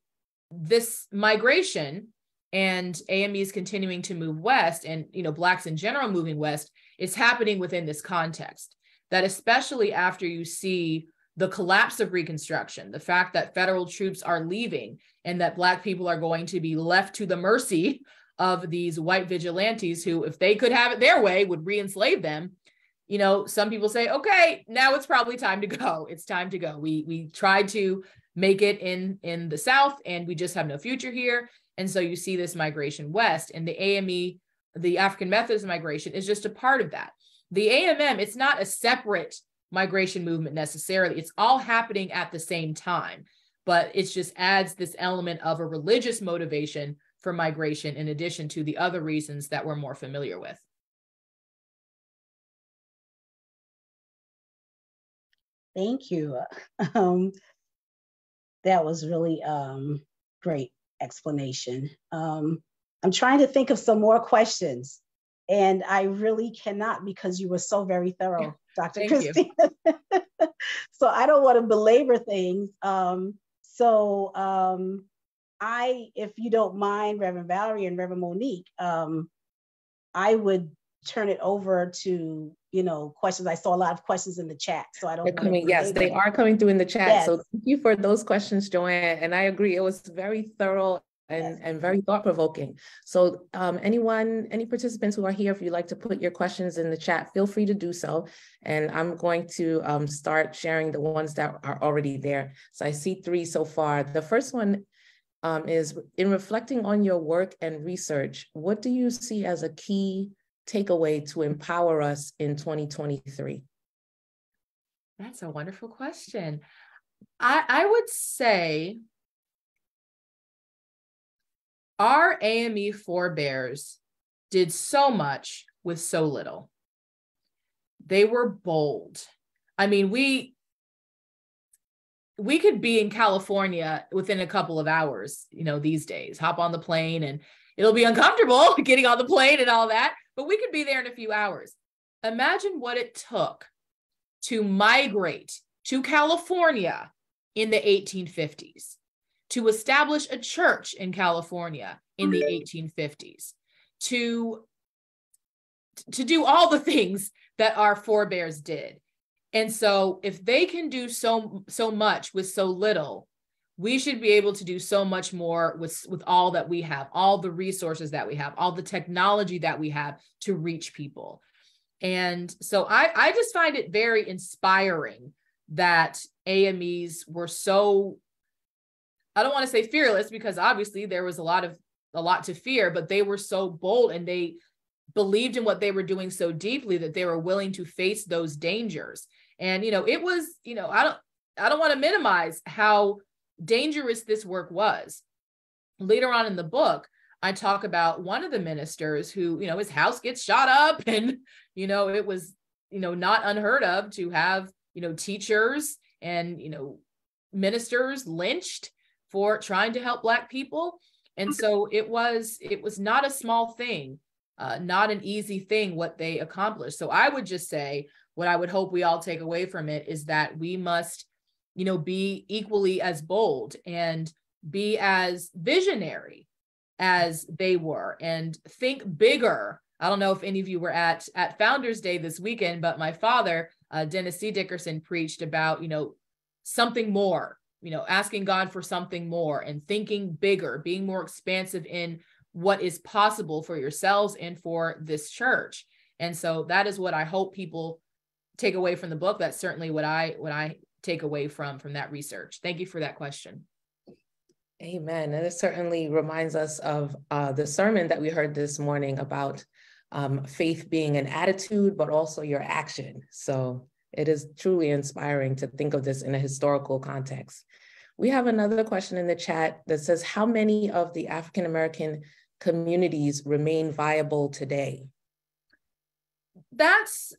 this migration and AMEs continuing to move west, and Blacks in general moving west, is happening within this context, that especially after you see the collapse of Reconstruction, the fact that federal troops are leaving and that Black people are going to be left to the mercy of these white vigilantes who, if they could have it their way, would re-enslave them. Some people say, okay, now it's probably time to go. It's time to go. We tried to make it in the South and we just have no future here. And so you see this migration west, and the AME, the African Methodist migration, is just a part of that. The AMM, it's not a separate migration movement necessarily. It's all happening at the same time, but it just adds this element of a religious motivation for migration in addition to the other reasons that we're more familiar with. Thank you. That was really great explanation. I'm trying to think of some more questions, and I really cannot because you were so very thorough, Dr. Christina. So I don't want to belabor things. If you don't mind, Reverend Valerie and Reverend Monique, I would turn it over to questions. I saw a lot of questions in the chat, so I don't. They're coming. Yes, they are coming through in the chat. Yes. So thank you for those questions, Joanne. And I agree, it was very thorough and very thought-provoking. So any participants who are here, if you'd like to put your questions in the chat, feel free to do so. And I'm going to start sharing the ones that are already there. So I see 3 so far. The first one is, in reflecting on your work and research, what do you see as a key takeaway to empower us in 2023? That's a wonderful question. I would say our AME forebears did so much with so little. They were bold. I mean, we could be in California within a couple of hours, these days, hop on the plane, and it'll be uncomfortable getting on the plane and all that, but we could be there in a few hours. Imagine what it took to migrate to California in the 1850s, to establish a church in California in the 1850s, to to do all the things that our forebears did. And so if they can do so much with so little, we should be able to do so much more with all that we have, all the resources that we have, all the technology that we have to reach people. And so I just find it very inspiring that AMEs were so, I don't want to say fearless, because obviously there was a lot to fear, but they were so bold and they believed in what they were doing so deeply that they were willing to face those dangers. And, it was, I don't want to minimize how dangerous this work was. Later on in the book, I talk about one of the ministers who, his house gets shot up, and, it was, not unheard of to have, teachers and, ministers lynched for trying to help Black people. And so it was not a small thing, not an easy thing what they accomplished. So I would just say, what I would hope we all take away from it is that we must, be equally as bold and be as visionary as they were and think bigger. I don't know if any of you were at Founders Day this weekend, but my father, Dennis C. Dickerson, preached about, something more, asking God for something more and thinking bigger, being more expansive in what is possible for yourselves and for this church. And so that is what I hope people take away from the book. That's certainly what I take away from that research. Thank you for that question. Amen. And it certainly reminds us of the sermon that we heard this morning about faith being an attitude, but also your action. So it is truly inspiring to think of this in a historical context. We have another question in the chat that says, how many of the African-American communities remain viable today? That's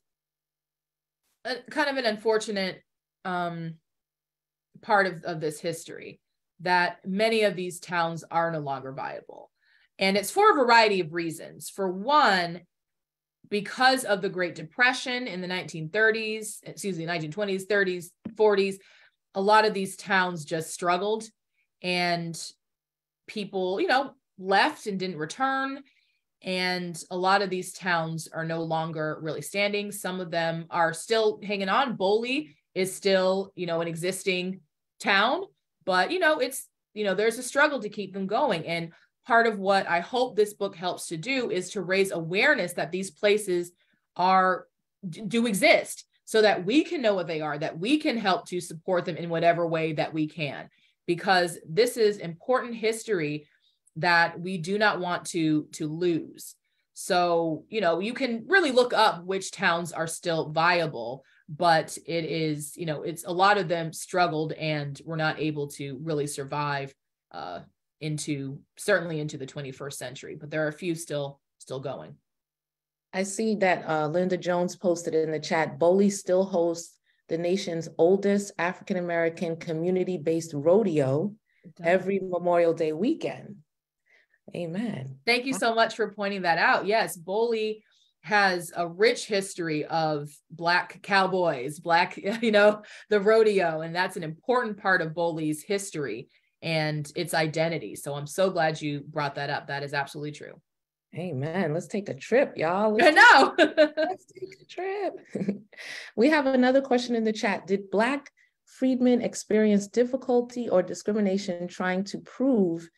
kind of an unfortunate part of this history, that many of these towns are no longer viable. And it's for a variety of reasons. For one, because of the Great Depression in the 1920s, 30s, 40s, a lot of these towns just struggled, and people, left and didn't return. And a lot of these towns are no longer really standing. Some of them are still hanging on. Boley is still, an existing town, but, it's, there's a struggle to keep them going. And part of what I hope this book helps to do is to raise awareness that these places do exist, so that we can know what they are, that we can help to support them in whatever way that we can, because this is important history that we do not want to lose. So, you can really look up which towns are still viable, but it is, it's a lot of them struggled and were not able to really survive certainly into the 21st century, but there are a few still going. I see that Linda Jones posted in the chat, Boley still hosts the nation's oldest African-American community-based rodeo every Memorial Day weekend. Amen. Thank you so much for pointing that out. Yes, Boley has a rich history of Black cowboys, the rodeo, and that's an important part of Boley's history and its identity. So I'm so glad you brought that up. That is absolutely true. Amen. Let's take a trip, y'all. I know. Let's take a trip. We have another question in the chat. Did Black freedmen experience difficulty or discrimination trying to prove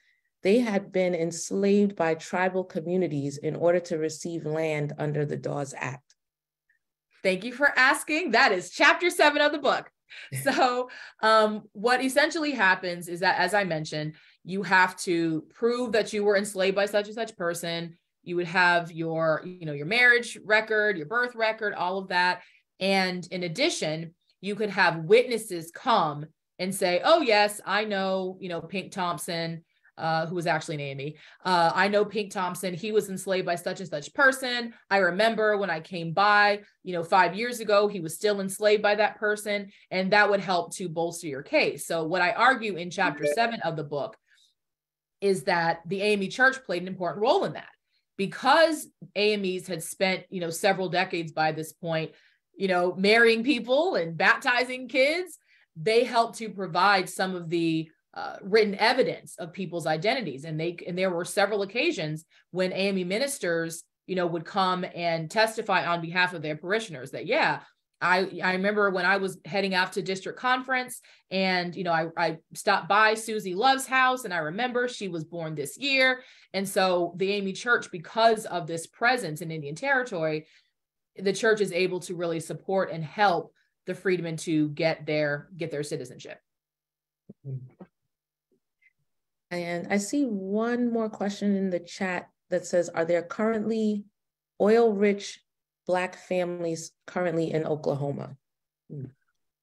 they had been enslaved by tribal communities in order to receive land under the Dawes Act? Thank you for asking. That is chapter 7 of the book. So what essentially happens is that, as I mentioned, you have to prove that you were enslaved by such and such person. You would have your marriage record, your birth record, all of that. And in addition, you could have witnesses come and say, oh, yes, I know, Pink Thompson, who was actually an AME. I know Pink Thompson, he was enslaved by such and such person. I remember when I came by, 5 years ago, he was still enslaved by that person. And that would help to bolster your case. So what I argue in chapter 7 of the book is that the AME church played an important role in that, because AMEs had spent, several decades by this point, marrying people and baptizing kids. They helped to provide some of the written evidence of people's identities. And there were several occasions when AME ministers, would come and testify on behalf of their parishioners that, yeah, I remember when I was heading out to district conference and, I stopped by Susie Love's house and I remember she was born this year. And so the AME Church, because of this presence in Indian Territory, the church is able to really support and help the freedmen to get their citizenship. And I see one more question in the chat that says, are there currently oil-rich Black families currently in Oklahoma?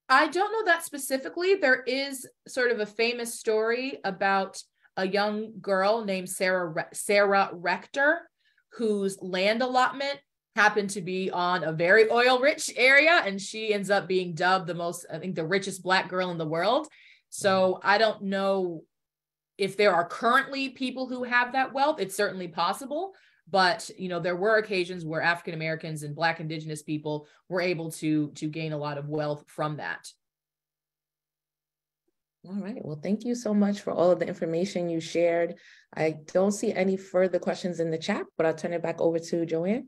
I don't know that specifically. There is sort of a famous story about a young girl named Sarah Rector, whose land allotment happened to be on a very oil-rich area, and she ends up being dubbed the richest Black girl in the world. So I don't know if there are currently people who have that wealth. It's certainly possible. But, there were occasions where African Americans and Black Indigenous people were able to gain a lot of wealth from that. All right. Well, thank you so much for all of the information you shared. I don't see any further questions in the chat, but I'll turn it back over to Joanne.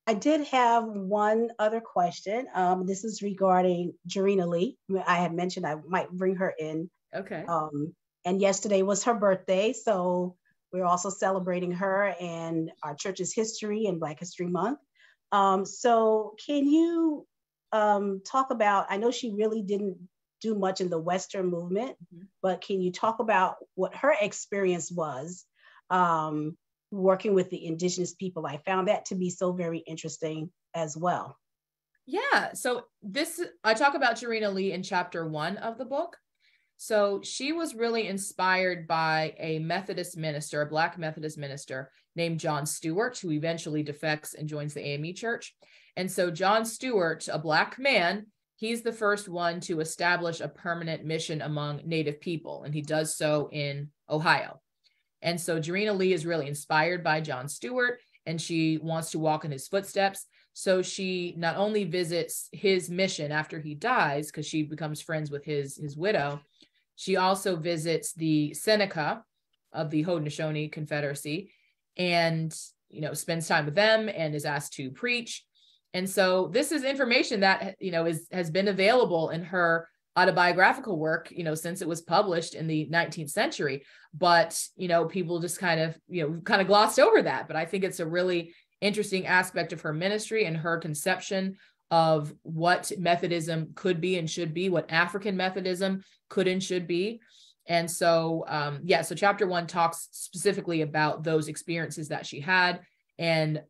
I did have one other question. This is regarding Jarena Lee. I had mentioned I might bring her in. Okay. And yesterday was her birthday, so we're also celebrating her and our church's history and Black History Month. So can you talk about, I know she really didn't do much in the Western movement, but can you talk about what her experience was working with the Indigenous people? I found that to be so very interesting as well. Yeah, so I talk about Jarena Lee in chapter 1 of the book. So she was really inspired by a Methodist minister, a Black Methodist minister named John Stewart, who eventually defects and joins the AME Church. And so John Stewart, a Black man, he's the first one to establish a permanent mission among Native people, and he does so in Ohio. And so Jarena Lee is really inspired by John Stewart, and she wants to walk in his footsteps. So she not only visits his mission after he dies, because she becomes friends with his widow, she also visits the Seneca of the Haudenosaunee Confederacy and, spends time with them and is asked to preach. And so this is information that, has been available in her autobiographical work, since it was published in the 19th century. But, people just kind of glossed over that. But I think it's a really interesting aspect of her ministry and her conception of what Methodism could be and should be, what African Methodism could and should be. And so, so chapter 1 talks specifically about those experiences that she had and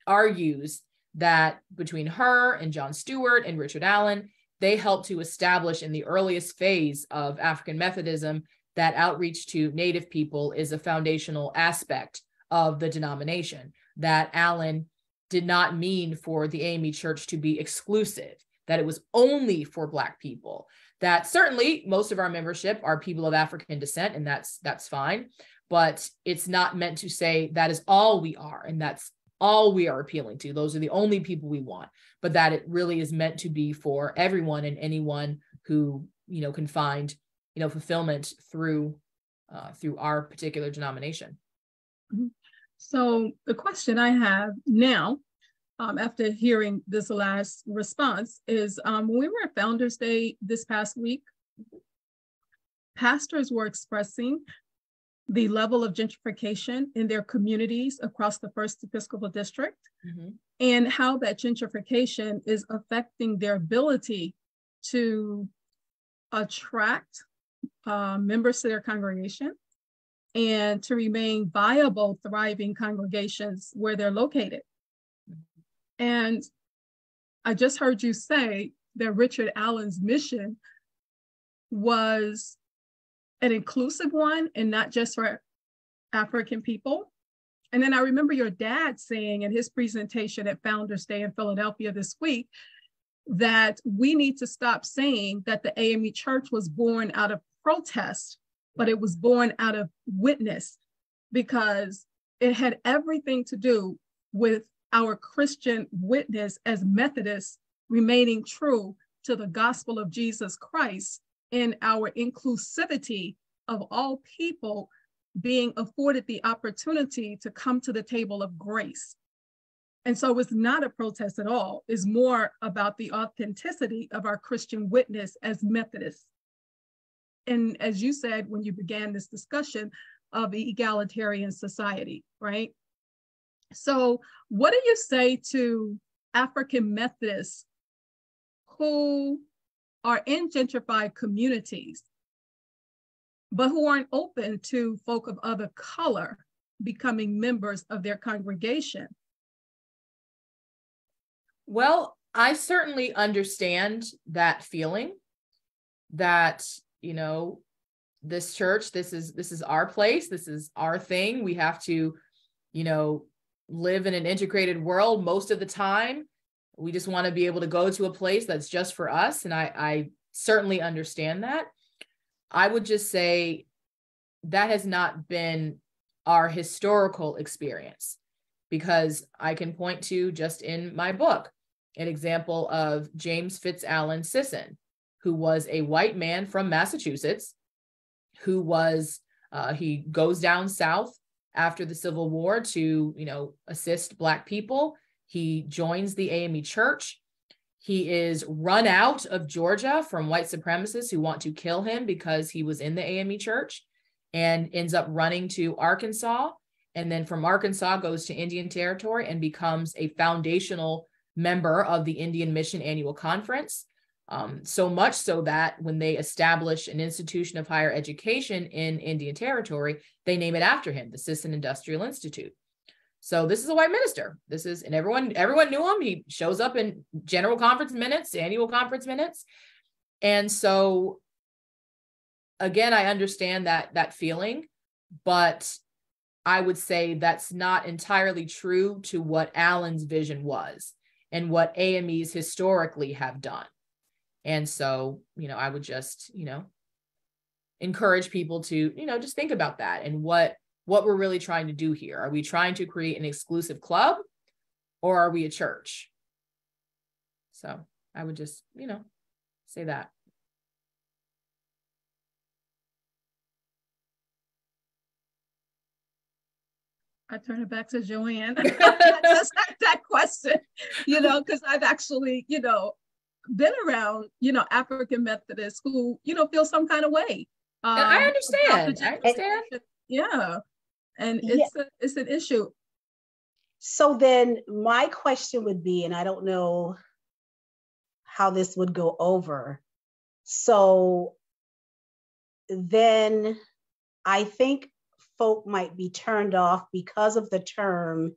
argues that between her and John Stewart and Richard Allen, they helped to establish in the earliest phase of African Methodism that outreach to Native people is a foundational aspect of the denomination, that Allen did not mean for the AME Church to be exclusive, that it was only for Black people, that certainly most of our membership are people of African descent, and that's fine, but it's not meant to say that is all we are, and that's all we are appealing to. Those are the only people we want, but that it really is meant to be for everyone and anyone who, can find, fulfillment through our particular denomination. So the question I have now, after hearing this last response, is when we were at Founders Day this past week, pastors were expressing the level of gentrification in their communities across the First Episcopal District, and how that gentrification is affecting their ability to attract members to their congregation and to remain viable, thriving congregations where they're located. And I just heard you say that Richard Allen's mission was an inclusive one and not just for African people. And then I remember your dad saying in his presentation at Founders Day in Philadelphia this week that we need to stop saying that the AME Church was born out of protest, but it was born out of witness, because it had everything to do with our Christian witness as Methodists remaining true to the gospel of Jesus Christ in our inclusivity of all people being afforded the opportunity to come to the table of grace. And so it's not a protest at all. It's more about the authenticity of our Christian witness as Methodists. And as you said, when you began this discussion of the egalitarian society, right? So what do you say to African Methodists who are in gentrified communities, but who aren't open to folk of other color becoming members of their congregation? Well, I certainly understand that feeling that, you know, this church, this is our place, this is our thing. We have to, you know, live in an integrated world most of the time. We just want to be able to go to a place that's just for us. And I certainly understand that. I would just say that has not been our historical experience, because I can point to, just in my book, an example of James Fitzallen Sisson, who was a white man from Massachusetts, who was, he goes down south after the Civil War to, you know, assist Black people. He joins the AME Church. He is run out of Georgia from white supremacists who want to kill him because he was in the AME Church, and ends up running to Arkansas. And then from Arkansas goes to Indian Territory and becomes a foundational member of the Indian Mission Annual Conference. So much so that when they establish an institution of higher education in Indian Territory, they name it after him, the Sisson Industrial Institute. So this is a white minister. This is, and everyone knew him. He shows up in general conference minutes, annual conference minutes. And so, again, I understand that feeling, but I would say that's not entirely true to what Allen's vision was and what AMEs historically have done. And so, you know, I would just, you know, encourage people to, you know, just think about that and what we're really trying to do here. Are we trying to create an exclusive club, or are we a church? So I would just, you know, say that. I turn it back to Joanne. I just had that question, you know, because I've actually, you know, been around, you know, African Methodists who, you know, feel some kind of way. I understand. Yeah. And it's an issue. So then my question would be, and I don't know how this would go over. So then I think folk might be turned off because of the term,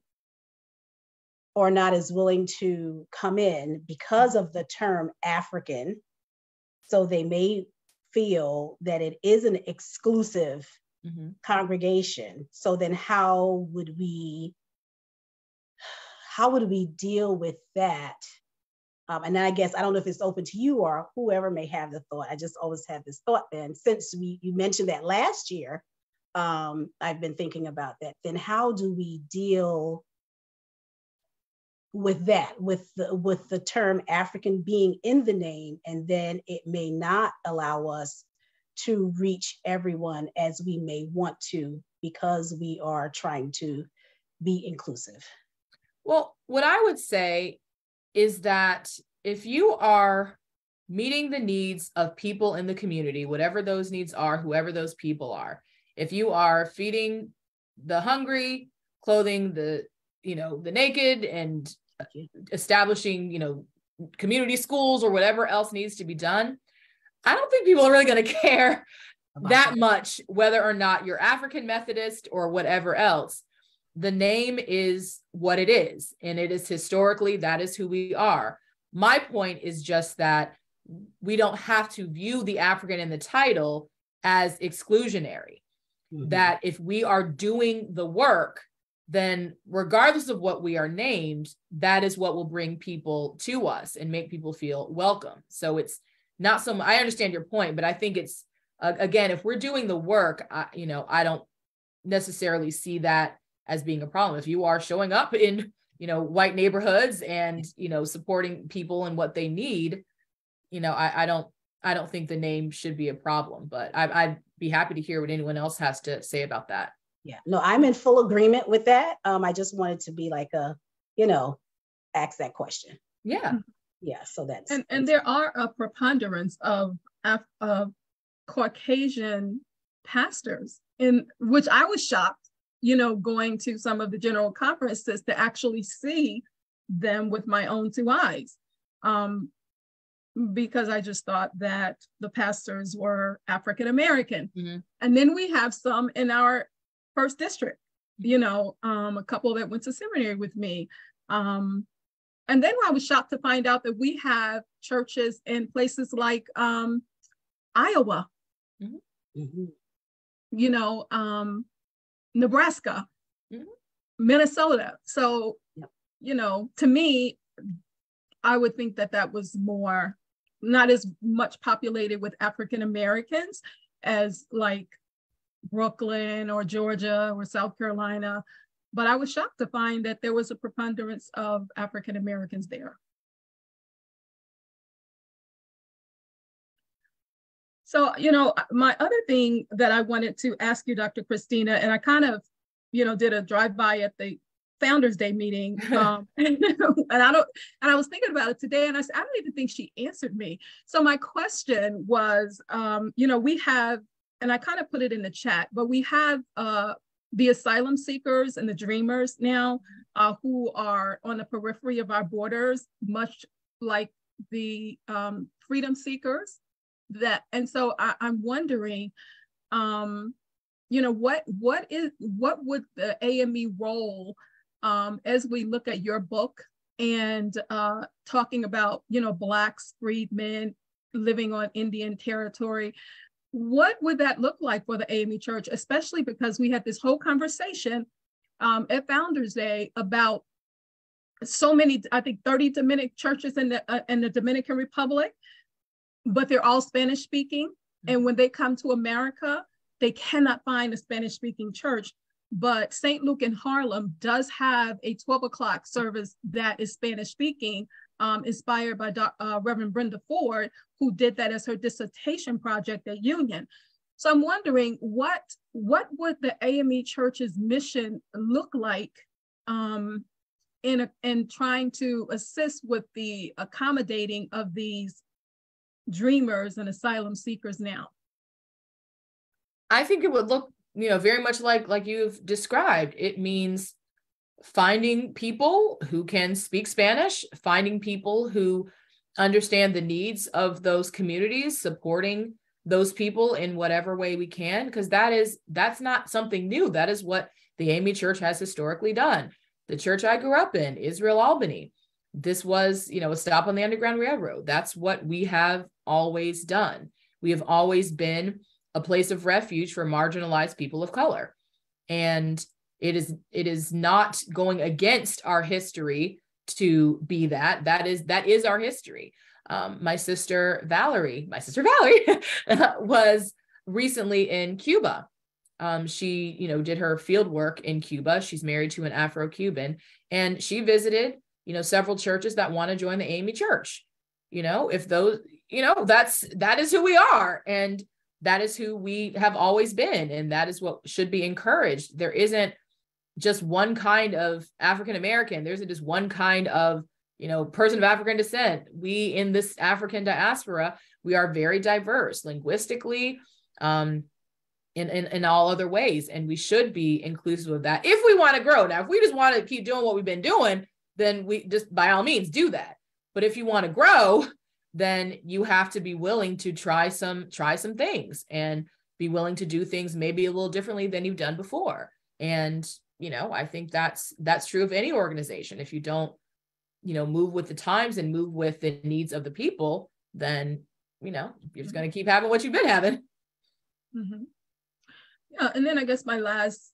or not as willing to come in because of the term African. So they may feel that it is an exclusive congregation. So then how would we deal with that? And then I guess, I don't know if it's open to you or whoever may have the thought. I just always have this thought then, since you mentioned that last year, I've been thinking about that. Then how do we deal with that, with the term African being in the name, and then it may not allow us to reach everyone as we may want to, because we are trying to be inclusive? Well, what I would say is that if you are meeting the needs of people in the community, whatever those needs are, whoever those people are, if you are feeding the hungry, clothing the naked, and establishing, community schools or whatever else needs to be done, I don't think people are really going to care that much whether or not you're African Methodist or whatever else. The name is what it is, and it is historically, that is who we are. My point is just that we don't have to view the African in the title as exclusionary. That if we are doing the work, then regardless of what we are named, that is what will bring people to us and make people feel welcome. So it's not so much, I understand your point, but I think it's, again, if we're doing the work, I don't necessarily see that as being a problem. If you are showing up in, white neighborhoods and, supporting people and what they need, I I don't think the name should be a problem, but I'd be happy to hear what anyone else has to say about that. Yeah, no, I'm in full agreement with that. I just wanted to be like ask that question. Yeah. Yeah, so that's and there are a preponderance of Caucasian pastors, in which I was shocked, going to some of the general conferences to actually see them with my own two eyes, because I just thought that the pastors were African American. Mm-hmm. And then we have some in our first district, a couple that went to seminary with me. And then I was shocked to find out that we have churches in places like Iowa, mm-hmm. Nebraska, mm-hmm. Minnesota. So, to me, I would think that was not as much populated with African Americans as like Brooklyn or Georgia or South Carolina. But I was shocked to find that there was a preponderance of African Americans there. So, my other thing that I wanted to ask you, Dr. Christina, and I kind of, did a drive-by at the Founders Day meeting, and I was thinking about it today, and I said, I don't even think she answered me. So my question was, we have, and I kind of put it in the chat, but we have the asylum seekers and the dreamers now, who are on the periphery of our borders, much like the freedom seekers. And so I'm wondering, what would the AME role, as we look at your book and talking about, Blacks, freedmen living on Indian territory, what would that look like for the AME Church, especially because we had this whole conversation at Founders Day about so many, I think 30 Dominican churches in the Dominican Republic, but they're all Spanish speaking. And when they come to America, they cannot find a Spanish speaking church. But St. Luke in Harlem does have a 12 o'clock service that is Spanish speaking, inspired by Reverend Brenda Ford, who did that as her dissertation project at Union. So I'm wondering, what would the AME Church's mission look like in trying to assist with the accommodating of these dreamers and asylum seekers now? I think it would look, very much like you've described. It means finding people who can speak Spanish, finding people who understand the needs of those communities, supporting those people in whatever way we can, because that's not something new. That is what the AME Church has historically done. The church I grew up in, Israel Albany, this was, a stop on the Underground Railroad. That's what we have always done. We have always been a place of refuge for marginalized people of color. And it is not going against our history to be that. That is our history. My sister Valerie was recently in Cuba. She, did her field work in Cuba. She's married to an Afro-Cuban, and she visited, several churches that want to join the AME Church. If those, that is who we are. And that is who we have always been. And that is what should be encouraged. There isn't just one kind of African-American. There isn't just one kind of, person of African descent. We in this African diaspora, we are very diverse linguistically, in all other ways. And we should be inclusive of that if we want to grow. Now, if we just want to keep doing what we've been doing, then we just by all means do that. But if you want to grow, then you have to be willing to try some things and be willing to do things maybe a little differently than you've done before. And, I think that's true of any organization. If you don't, move with the times and move with the needs of the people, then, you're just going to keep having what you've been having. Mm-hmm. Yeah. And then I guess my last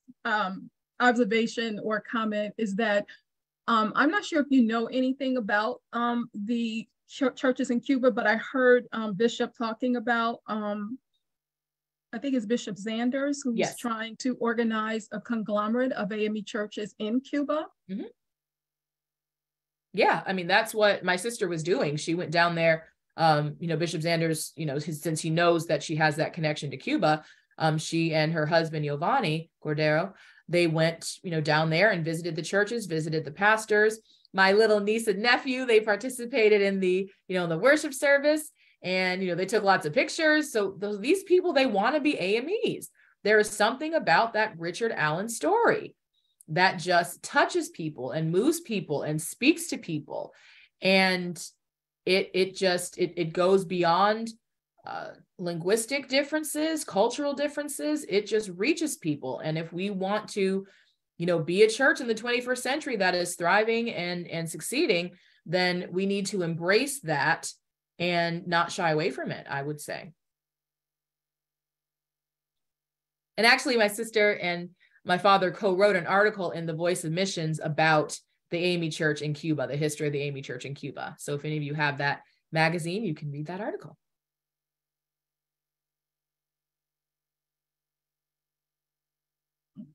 observation or comment is that I'm not sure if you know anything about the churches in Cuba, but I heard Bishop talking about, I think it's Bishop Zanders, who's yes. trying to organize a conglomerate of AME churches in Cuba. Mm-hmm. Yeah, I mean, that's what my sister was doing. She went down there Bishop Zanders, since he knows that she has that connection to Cuba, she and her husband, Giovanni Cordero, they went, down there and visited the churches, visited the pastors. My little niece and nephew, they participated in the worship service, and, they took lots of pictures. So these people, they want to be AMEs. There is something about that Richard Allen story that just touches people and moves people and speaks to people. And it goes beyond linguistic differences, cultural differences. It just reaches people. And if we want to, be a church in the 21st century that is thriving and succeeding, then we need to embrace that and not shy away from it, I would say. And actually, my sister and my father co-wrote an article in the Voice of Missions about the AME Church in Cuba, the history of the AME Church in Cuba. So if any of you have that magazine, you can read that article.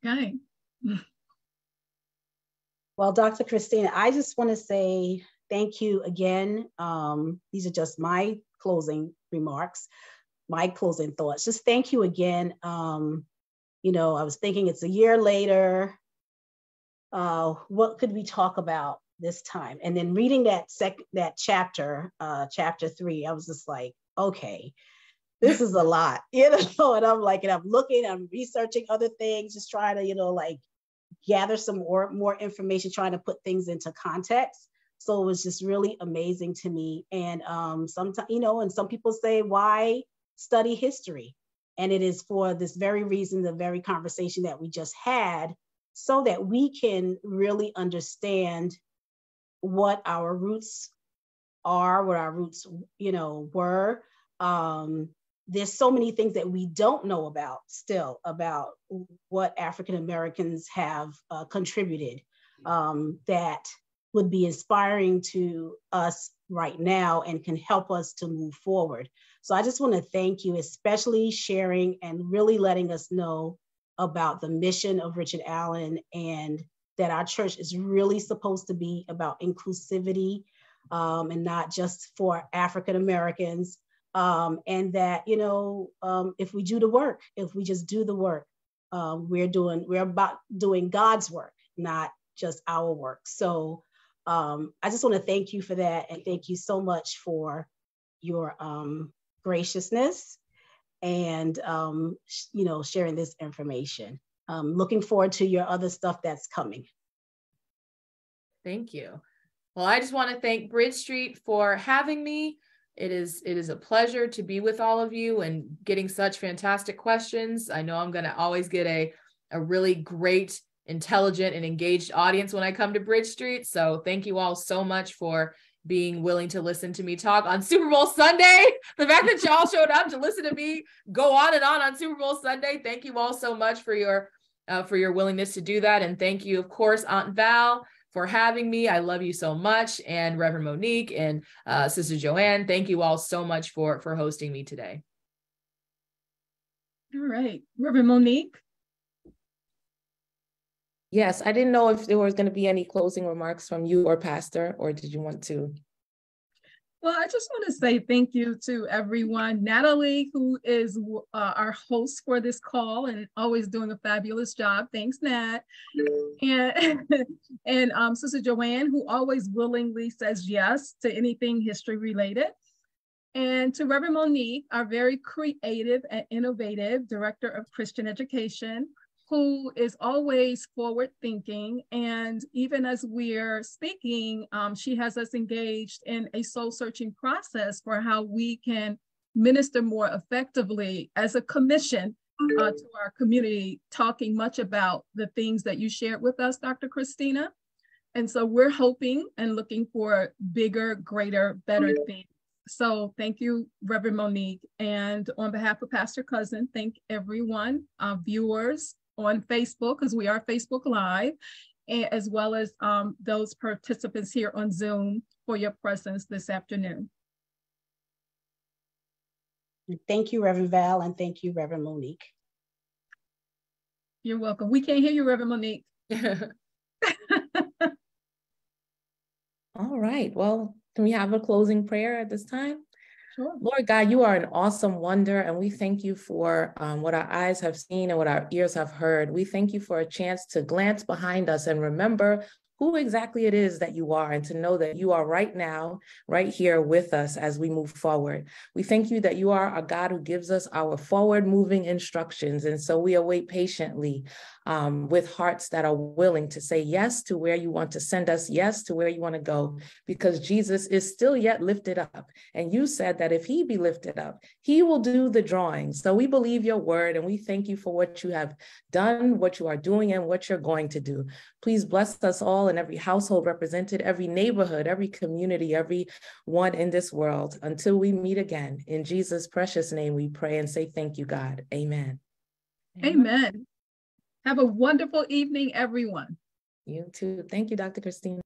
Okay. Well, Dr. Christina, I just want to say thank you again. These are just my closing remarks, my closing thoughts. Just thank you again. I was thinking it's a year later. What could we talk about this time? And then reading that chapter, chapter 3, I was just like, okay, this is a lot, and I'm like, and I'm researching other things, just trying to, gather some more information, trying to put things into context. So it was just really amazing to me. And sometimes, and some people say, why study history? And it is for this very reason, the very conversation that we just had, so that we can really understand what our roots are, what our roots, were. There's so many things that we don't know about what African Americans have contributed that would be inspiring to us right now and can help us to move forward. So I just want to thank you, especially sharing and really letting us know about the mission of Richard Allen, and that our church is really supposed to be about inclusivity and not just for African Americans. And that, if we do the work, if we just do the work, we're about doing God's work, not just our work. So I just want to thank you for that. And thank you so much for your graciousness and, sharing this information. Looking forward to your other stuff that's coming. Thank you. Well, I just want to thank Bridge Street for having me. It is a pleasure to be with all of you and getting such fantastic questions. I know I'm going to always get a really great, intelligent, and engaged audience when I come to Bridge Street. So thank you all so much for being willing to listen to me talk on Super Bowl Sunday. The fact that y'all showed up to listen to me go on Super Bowl Sunday. Thank you all so much for your willingness to do that. And thank you, of course, Aunt Val, for having me. I love you so much. And Reverend Monique and Sister Joanne, thank you all so much for hosting me today. All right, Reverend Monique. Yes, I didn't know if there was going to be any closing remarks from you or Pastor, or did you want to? Well, I just want to say thank you to everyone. Natalie, who is our host for this call and always doing a fabulous job. Thanks, Nat. And Sister Joanne, who always willingly says yes to anything history related. And to Reverend Monique, our very creative and innovative Director of Christian Education, who is always forward thinking. And even as we're speaking, she has us engaged in a soul searching process for how we can minister more effectively as a commission to our community, talking much about the things that you shared with us, Dr. Christina. And so we're hoping and looking for bigger, greater, better things. So thank you, Reverend Monique. And on behalf of Pastor Cousin, thank everyone, viewers on Facebook, because we are Facebook Live, as well as those participants here on Zoom for your presence this afternoon. Thank you, Reverend Val, and thank you, Reverend Monique. You're welcome. We can't hear you, Reverend Monique. All right, well, can we have a closing prayer at this time? Sure. Lord God, you are an awesome wonder, and we thank you for what our eyes have seen and what our ears have heard. We thank you for a chance to glance behind us and remember who exactly it is that you are, and to know that you are right now, right here with us as we move forward. We thank you that you are a God who gives us our forward moving instructions. And so we await patiently with hearts that are willing to say yes to where you want to send us, yes to where you want to go, because Jesus is still yet lifted up. And you said that if he be lifted up, he will do the drawing. So we believe your word, and we thank you for what you have done, what you are doing, and what you're going to do. Please bless us all in every household represented, every neighborhood, every community, every one in this world, until we meet again. In Jesus' precious name we pray and say thank you, God. Amen. Amen. Have a wonderful evening, everyone. You too. Thank you, Dr. Christina.